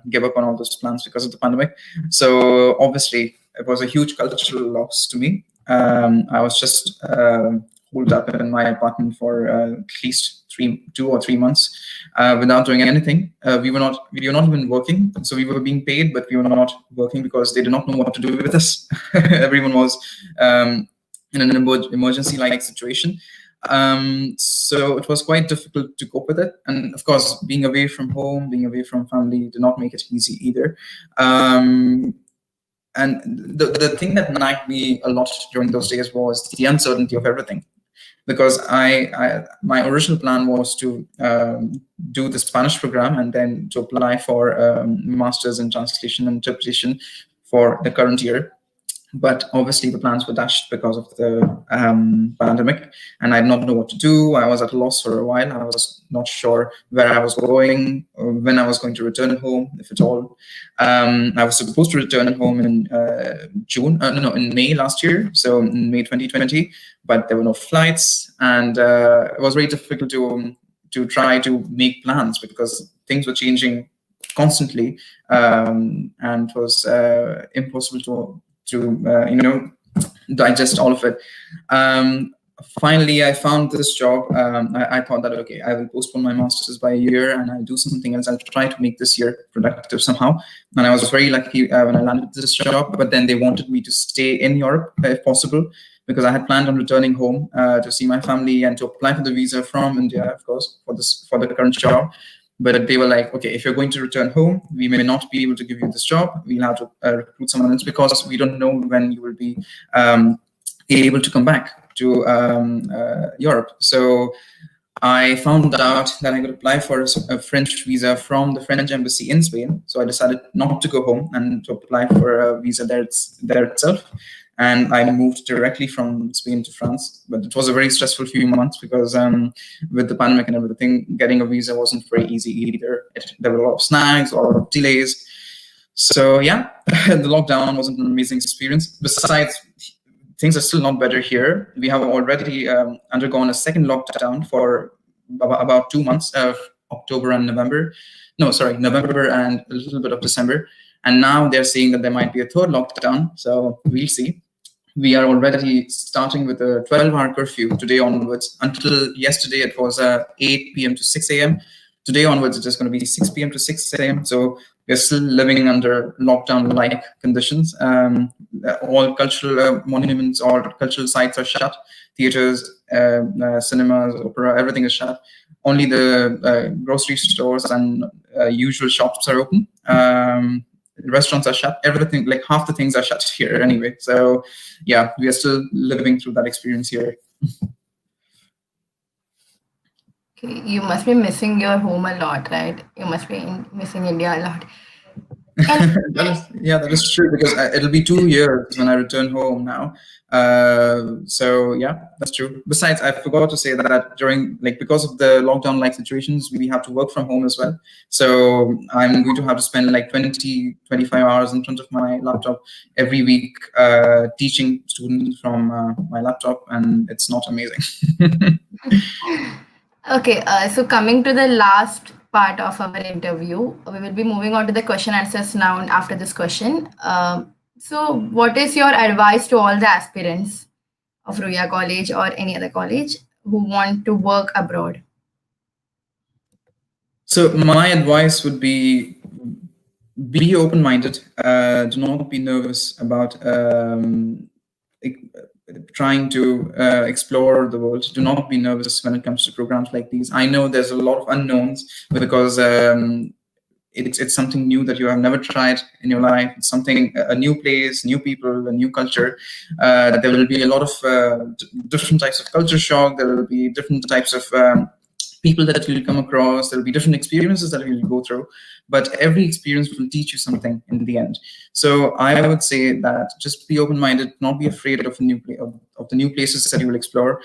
B: give up on all those plans because of the pandemic. So obviously, it was a huge cultural loss to me. I was just holed up in my apartment for at least 2 or 3 months without doing anything. We were not even working, so we were being paid, but we were not working because they did not know what to do with us. Everyone was in an emergency-like situation. So it was quite difficult to cope with it. And of course, being away from home, being away from family did not make it easy either. And the thing that nagged me a lot during those days was the uncertainty of everything. Because my original plan was to do the Spanish program and then to apply for Masters in Translation and Interpretation for the current year. But obviously the plans were dashed because of the pandemic, and I did not know what to do. I was at a loss for a while. I was not sure where I was going or when I was going to return home, if at all. I was supposed to return home in in May last year, so in May 2020, but there were no flights, and it was very difficult to try to make plans because things were changing constantly, and it was impossible to digest all of it. Finally, I found this job. I thought that, okay, I will postpone my master's by a year and I'll do something else. I'll try to make this year productive somehow. And I was very lucky when I landed this job, but then they wanted me to stay in Europe if possible, because I had planned on returning home to see my family and to apply for the visa from India, of course, for the current job. But they were like, okay, if you're going to return home, we may not be able to give you this job. We'll have to recruit someone else because we don't know when you will be able to come back to Europe. So I found out that I could apply for a French visa from the French embassy in Spain. So I decided not to go home and to apply for a visa there itself. And I moved directly from Spain to France. But it was a very stressful few months because with the pandemic and everything, getting a visa wasn't very easy either. There were a lot of snags, a lot of delays. So yeah, the lockdown was an amazing experience. Besides, things are still not better here. We have already undergone a second lockdown for about 2 months of October and November. No, sorry, November and a little bit of December. And now they're saying that there might be a third lockdown. So we'll see. We are already starting with a 12-hour curfew today onwards. Until yesterday, it was 8 p.m. to 6 a.m. Today onwards, it is going to be 6 p.m. to 6 a.m. So we're still living under lockdown-like conditions. All cultural monuments or cultural sites are shut. Theaters, cinemas, opera, everything is shut. Only the grocery stores and usual shops are open. Restaurants are shut. Everything, like half the things are shut here anyway. So yeah, we are still living through that experience here.
A: Okay, you must be missing your home a lot, right? You must be missing India a lot. And
B: That is true, because it'll be 2 years when I return home now. So yeah, that's true. Besides, I forgot to say that during, like, because of the lockdown-like situations, we have to work from home as well. So I'm going to have to spend like 25 hours in front of my laptop every week, teaching students from my laptop, and it's not amazing.
A: okay, so coming to the last part of our interview, we will be moving on to the question answers now after this question. So, what is your advice to all the aspirants of Ruya College or any other college who want to work abroad?
B: So my advice would be open-minded. Do not be nervous about trying to explore the world. Do not be nervous when it comes to programs like these. I know there's a lot of unknowns, because it's something new that you have never tried in your life. It's something, a new place, new people, a new culture. There will be a lot of different types of culture shock. There will be different types of people that you'll come across. There'll be different experiences that you'll go through, but every experience will teach you something in the end. So I would say that just be open-minded, not be afraid of of the new places that you will explore.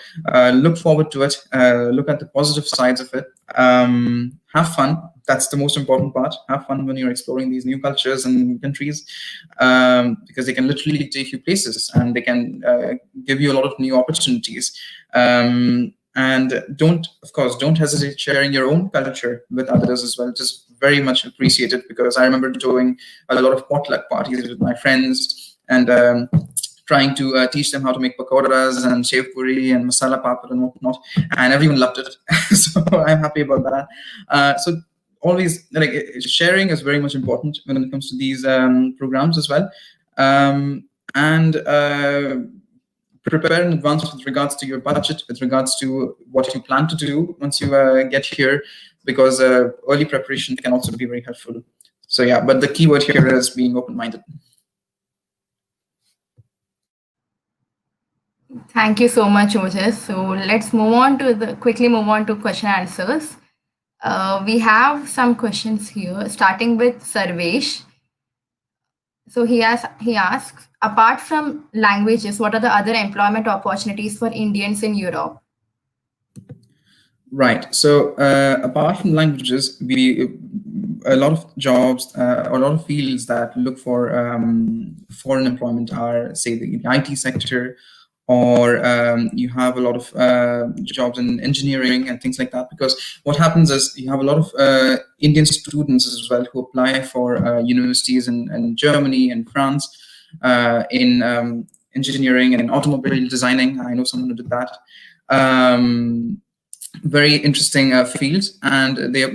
B: Look forward to it. Look at the positive sides of it. Have fun. That's the most important part. Have fun when you're exploring these new cultures and countries, because they can literally take you places, and they can give you a lot of new opportunities. And don't hesitate sharing your own culture with others as well. Just very much appreciate it, because I remember doing a lot of potluck parties with my friends, and trying to teach them how to make pakoras and shev puri and masala papad and whatnot, and everyone loved it. So I'm happy about that. So always, like, sharing is very much important when it comes to these programs as well. And prepare in advance with regards to your budget, with regards to what you plan to do once you get here, because early preparation can also be very helpful. So yeah, but the key word here is being open-minded.
A: Thank you so much, Ojas. So let's quickly move on to question answers. We have some questions here, starting with Sarvesh. So he asks, apart from languages, what are the other employment opportunities for Indians in Europe?
B: Right. So apart from languages, a lot of jobs, a lot of fields that look for foreign employment are, say, the IT sector, or you have a lot of jobs in engineering and things like that. Because what happens is you have a lot of Indian students as well who apply for universities in Germany and France, in engineering and in automobile designing. I know someone who did that. Very interesting fields, and they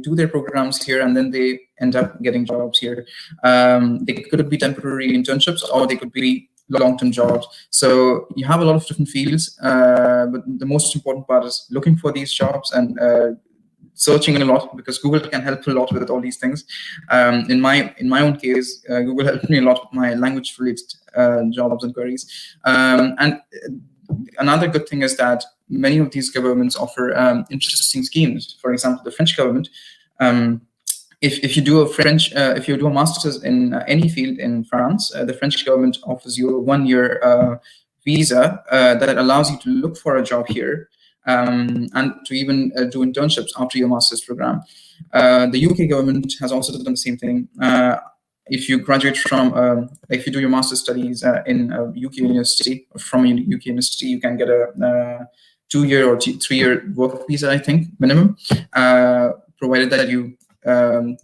B: do their programs here, and then they end up getting jobs here. They could be temporary internships, or they could be long-term jobs. So you have a lot of different fields, but the most important part is looking for these jobs and searching a lot, because Google can help a lot with all these things. In my own case, Google helped me a lot with my language-related jobs and queries. And another good thing is that many of these governments offer interesting schemes. For example, the French government. If you do a master's in any field in France, the French government offers you a 1-year visa that allows you to look for a job here, and to even do internships after your master's program. The UK government has also done the same thing. If you graduate from, if you do your master's studies in a UK university, from a UK university, you can get a 2-year or 3-year work visa, I think, minimum, provided that you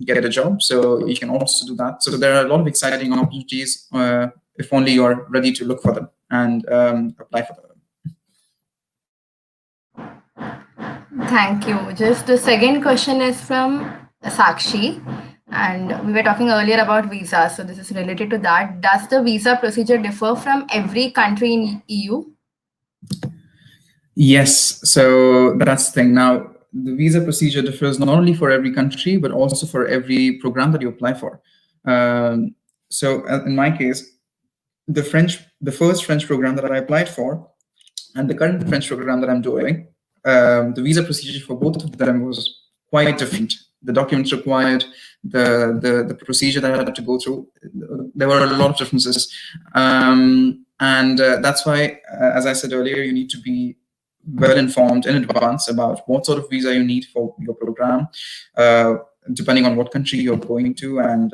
B: get a job. So you can also do that. So there are a lot of exciting opportunities, if only you're ready to look for them and apply for them.
A: Thank you. Just the second question is from Sakshi. And we were talking earlier about visas, so this is related to that. Does the visa procedure differ from every country in EU?
B: Yes, so that's the thing. Now, the visa procedure differs not only for every country, but also for every program that you apply for. So in my case, the first French program that I applied for, and the current French program that I'm doing, the visa procedure for both of them was quite different. The documents required, the procedure that I had to go through, there were a lot of differences. And that's why, as I said earlier, you need to be well informed in advance about what sort of visa you need for your program, depending on what country you're going to, and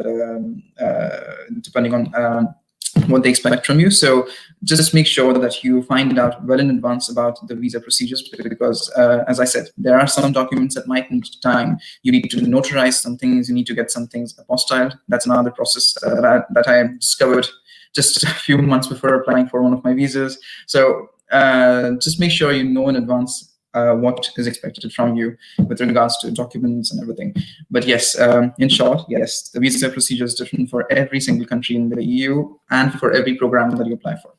B: depending on what they expect from you. So just make sure that you find out well in advance about the visa procedures, because as I said, there are some documents that might need time. You need to notarize some things, you need to get some things apostilled. That's another process that I discovered just a few months before applying for one of my visas. So just make sure you know in advance what is expected from you with regards to documents and everything. But yes, in short, yes, the visa procedure is different for every single country in the EU and for every program that you apply for.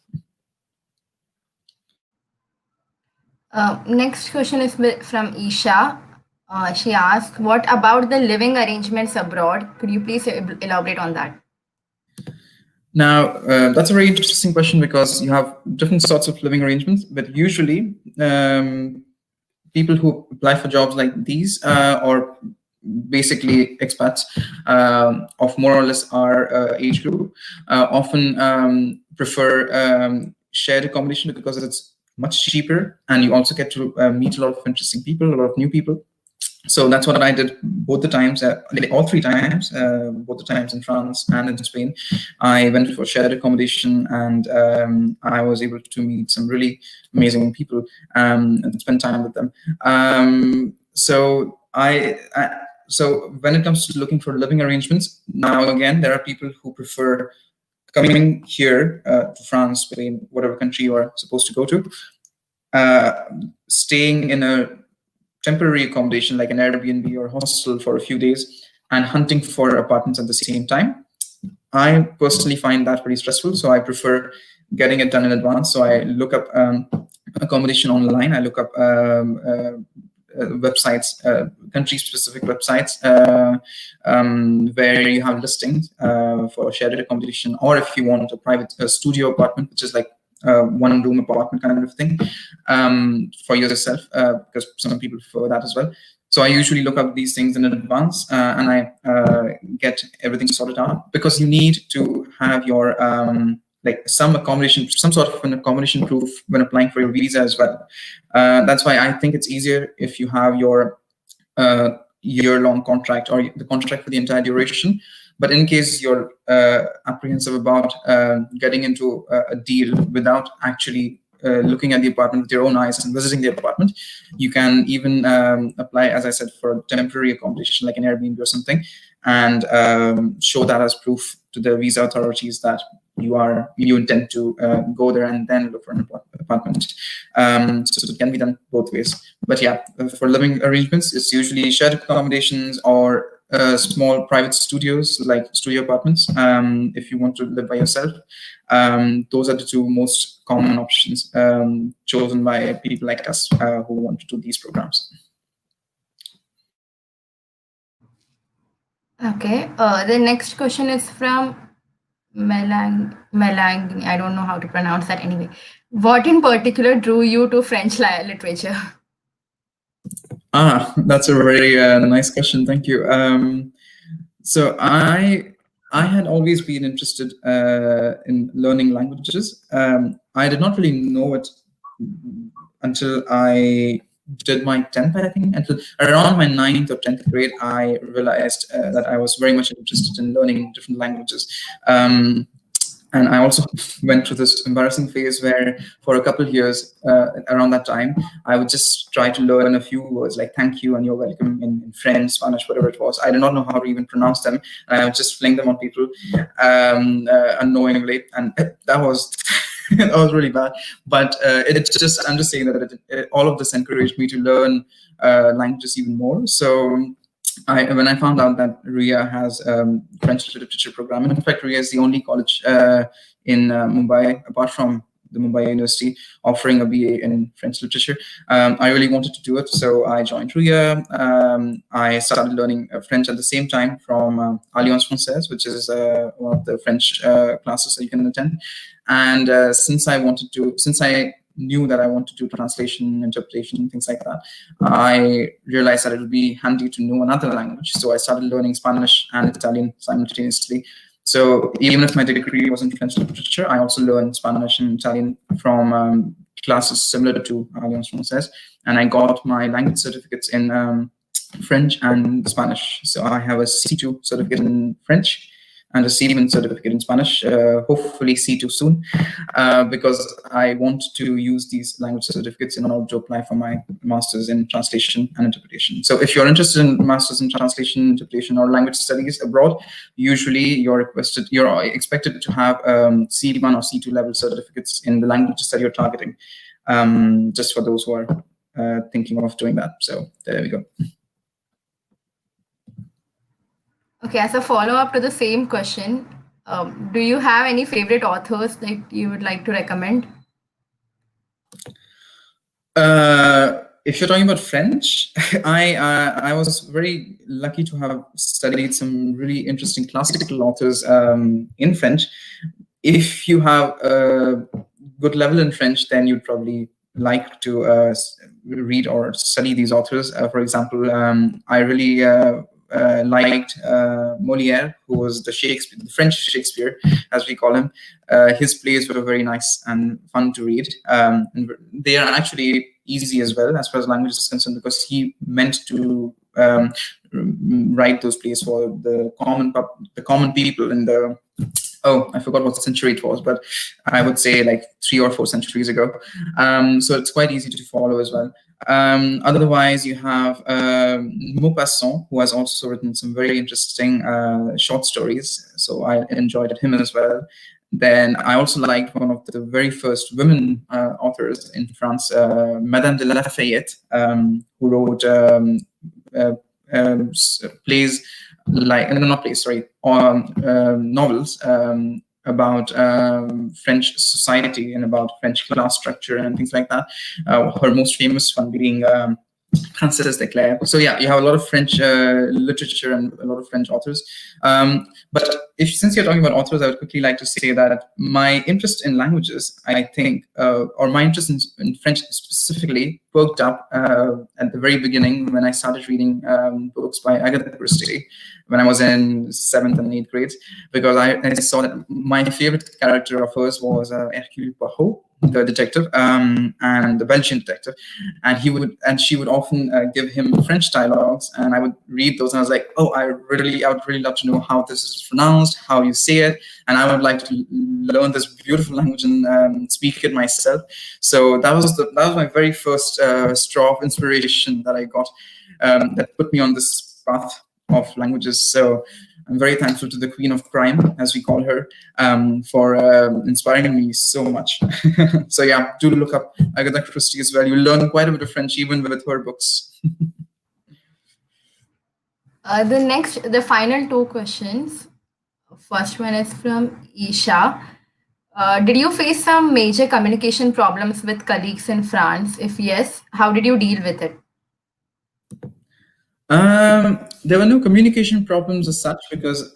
A: Next question is from Isha. She asked, what about the living arrangements abroad? Could you please elaborate on that?
B: Now, that's a very interesting question, because you have different sorts of living arrangements, but usually people who apply for jobs like these, or basically expats of more or less our age group, often prefer shared accommodation, because it's much cheaper, and you also get to meet a lot of interesting people, a lot of new people. So that's what I did both the times, all three times, both the times in France and in Spain. I went for shared accommodation, and I was able to meet some really amazing people and spend time with them. So when it comes to looking for living arrangements, now again, there are people who prefer coming here to France, Spain, whatever country you are supposed to go to, staying in a temporary accommodation like an Airbnb or hostel for a few days, and hunting for apartments at the same time. I personally find that very stressful, so I prefer getting it done in advance. So I look up accommodation online. I look up websites, country-specific websites, where you have listings for shared accommodation, or if you want a private studio apartment, which is like one-room apartment kind of thing, for yourself, because some people prefer that as well. So I usually look up these things in advance, and I get everything sorted out, because you need to have your like some accommodation, some sort of an accommodation proof when applying for your visa as well. That's why I think it's easier if you have your year-long contract, or the contract for the entire duration. But in case you're apprehensive about getting into a deal without actually looking at the apartment with your own eyes and visiting the apartment, you can even apply, as I said, for a temporary accommodation like an Airbnb or something, and show that as proof to the visa authorities that you intend to go there and then look for an apartment. So it can be done both ways. But yeah, for living arrangements, it's usually shared accommodations or small private studios, like studio apartments, if you want to live by yourself. Those are the two most common options chosen by people like us who want to do these programs.
A: Okay. The next question is from Melang. I don't know how to pronounce that anyway. What in particular drew you to French literature?
B: That's a very nice question. Thank you. So I had always been interested in learning languages. I did not really know it until I did my 10th, I think. Until around my 9th or 10th grade, I realized that I was very much interested in learning different languages. And I also went through this embarrassing phase where for a couple of years around that time, I would just try to learn a few words like thank you and you're welcome in French, Spanish, whatever it was. I did not know how to even pronounce them. And I would just fling them on people unknowingly. And that was that was really bad. But I'm just saying that all of this encouraged me to learn languages even more. So when I found out that RIA has French literature program, and in fact, RIA is the only college in Mumbai, apart from the Mumbai University, offering a BA in French literature. I really wanted to do it, so I joined RIA. I started learning French at the same time from Alliance Française, which is one of the French classes that you can attend. And since I knew that I want to do translation, interpretation, things like that, I realized that it would be handy to know another language. So I started learning Spanish and Italian simultaneously. So even if my degree was in French literature, I also learned Spanish and Italian from classes similar to Alliance Française. And I got my language certificates in French and Spanish. So I have a C2 certificate in French and a C1 certificate in Spanish, hopefully C2 soon, because I want to use these language certificates in order to apply for my master's in translation and interpretation. So if you're interested in master's in translation, interpretation, or language studies abroad, usually you're expected to have C1 or C2 level certificates in the languages that you're targeting, just for those who are thinking of doing that. So there we go.
A: Okay, as a follow-up to the same question, do you have any favorite authors that you would like to recommend?
B: If you're talking about French, I was very lucky to have studied some really interesting classical authors in French. If you have a good level in French, then you'd probably like to read or study these authors. For example, I really liked Molière, who was the French Shakespeare, as we call him. His plays were very nice and fun to read. And they are actually easy as well, as far as language is concerned, because he meant to write those plays for the common people in the, I forgot what century it was, but I would say like 3 or 4 centuries ago. So it's quite easy to follow as well. Otherwise, you have Maupassant, who has also written some very interesting short stories. So I enjoyed him as well. Then I also liked one of the very first women authors in France, Madame de Lafayette, who wrote plays like, not plays, sorry, novels about French society and about French class structure and things like that. Her most famous one being Princesse de Claire. So yeah, you have a lot of French literature and a lot of French authors. But since you're talking about authors, I would quickly like to say that my interest in languages, I think, or my interest in French specifically, perked up at the very beginning when I started reading books by Agatha Christie when I was in 7th and 8th grades, because I saw that my favorite character of hers was Hercule Poirot, the detective, and the Belgian detective, and she would often give him French dialogues, and I would read those, and I was like, oh, I would really love to know how this is pronounced, how you say it, and I would like to learn this beautiful language and speak it myself. So that was my very first straw of inspiration that I got, that put me on this path of languages. So I'm very thankful to the Queen of Crime, as we call her, for inspiring me so much. So yeah, do look up Agatha Christie as well. You'll learn quite a bit of French even with her books.
A: The final 2 questions. First one is from Isha. Did you face some major communication problems with colleagues in France? If yes, how did you deal with it?
B: There were no communication problems as such, because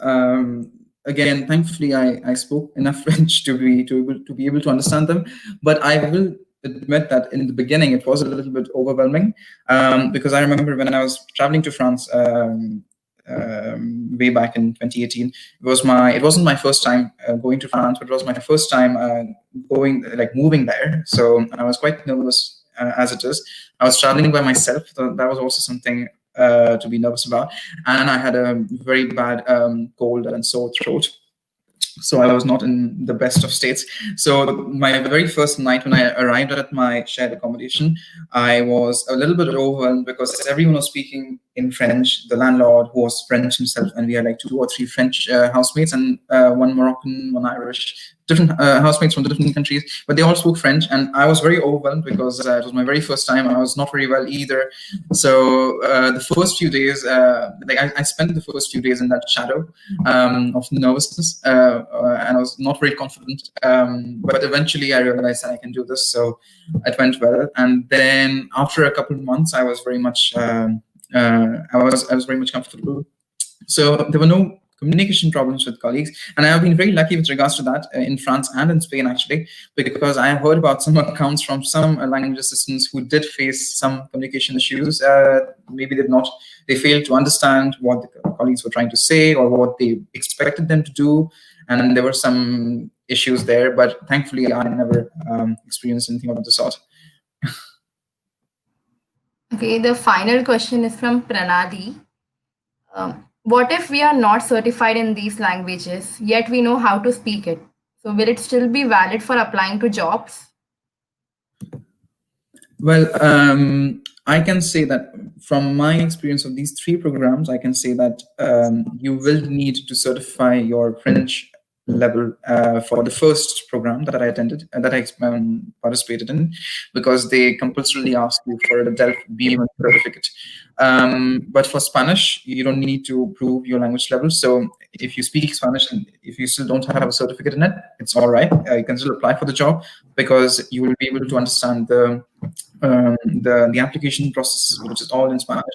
B: again, thankfully, I spoke enough French to be able to understand them. But I will admit that in the beginning it was a little bit overwhelming, because I remember when I was traveling to France way back in 2018. It wasn't my first time going to France, but it was my first time moving there. So I was quite nervous as it is. I was traveling by myself, so that was also something to be nervous about. And I had a very bad cold and sore throat. So I was not in the best of states. So my very first night when I arrived at my shared accommodation, I was a little bit overwhelmed because everyone was speaking in French, the landlord who was French himself, and we had like 2 or 3 French housemates and one Moroccan, one Irish, different housemates from different countries, but they all spoke French, and I was very overwhelmed because it was my very first time. I was not very well either. So the first few days, like I spent the first few days in that shadow of nervousness, and I was not very confident. But eventually, I realized that I can do this, so it went well. And then after a couple of months, I was very much I was very much comfortable. So there were no communication problems with colleagues, and I have been very lucky with regards to that in France and in Spain actually, because I have heard about some accounts from some language assistants who did face some communication issues. Maybe they failed to understand what the colleagues were trying to say or what they expected them to do, and there were some issues there. But thankfully, I never experienced anything of the sort.
A: Okay, the final question is from Pranadi. What if we are not certified in these languages, yet we know how to speak it? So will it still be valid for applying to jobs?
B: Well, I can say that from my experience of these 3 programs, I can say that you will need to certify your French level for the first program that I attended and that I participated in, because they compulsorily ask you for a DELF B1 certificate. But for Spanish, you don't need to prove your language level. So if you speak Spanish and if you still don't have a certificate in it, it's all right. You can still apply for the job because you will be able to understand the application process, which is all in Spanish.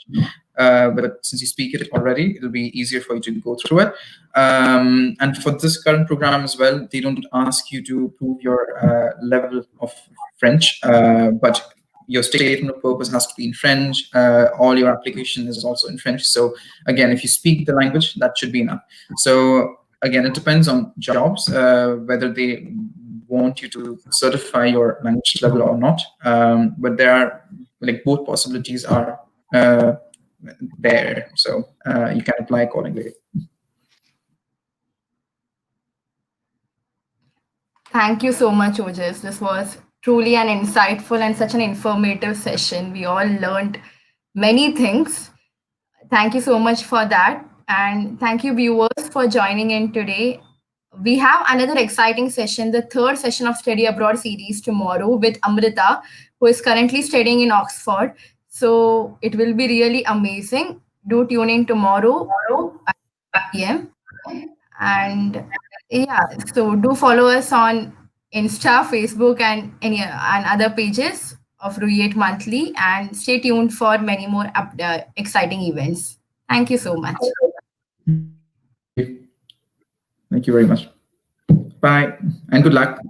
B: But since you speak it already, it'll be easier for you to go through it. And for this current program as well, they don't ask you to prove your level of French, but your statement of purpose has to be in French. All your application is also in French. So again, if you speak the language, that should be enough. So again, it depends on jobs, whether they want you to certify your language level or not. But there are like both possibilities are there. So you can apply accordingly.
A: Thank you so much, Ojas. This was truly an insightful and such an informative session. We all learned many things. Thank you so much for that. And thank you, viewers, for joining in today. We have another exciting session, the third session of Study Abroad series tomorrow with Amrita, who is currently studying in Oxford. So it will be really amazing. Do tune in tomorrow at 5 p.m. And yeah, so do follow us on Insta, Facebook, and other pages of Ruyet Monthly, and stay tuned for many more exciting events. Thank you so much.
B: Thank you very much. Bye and good luck.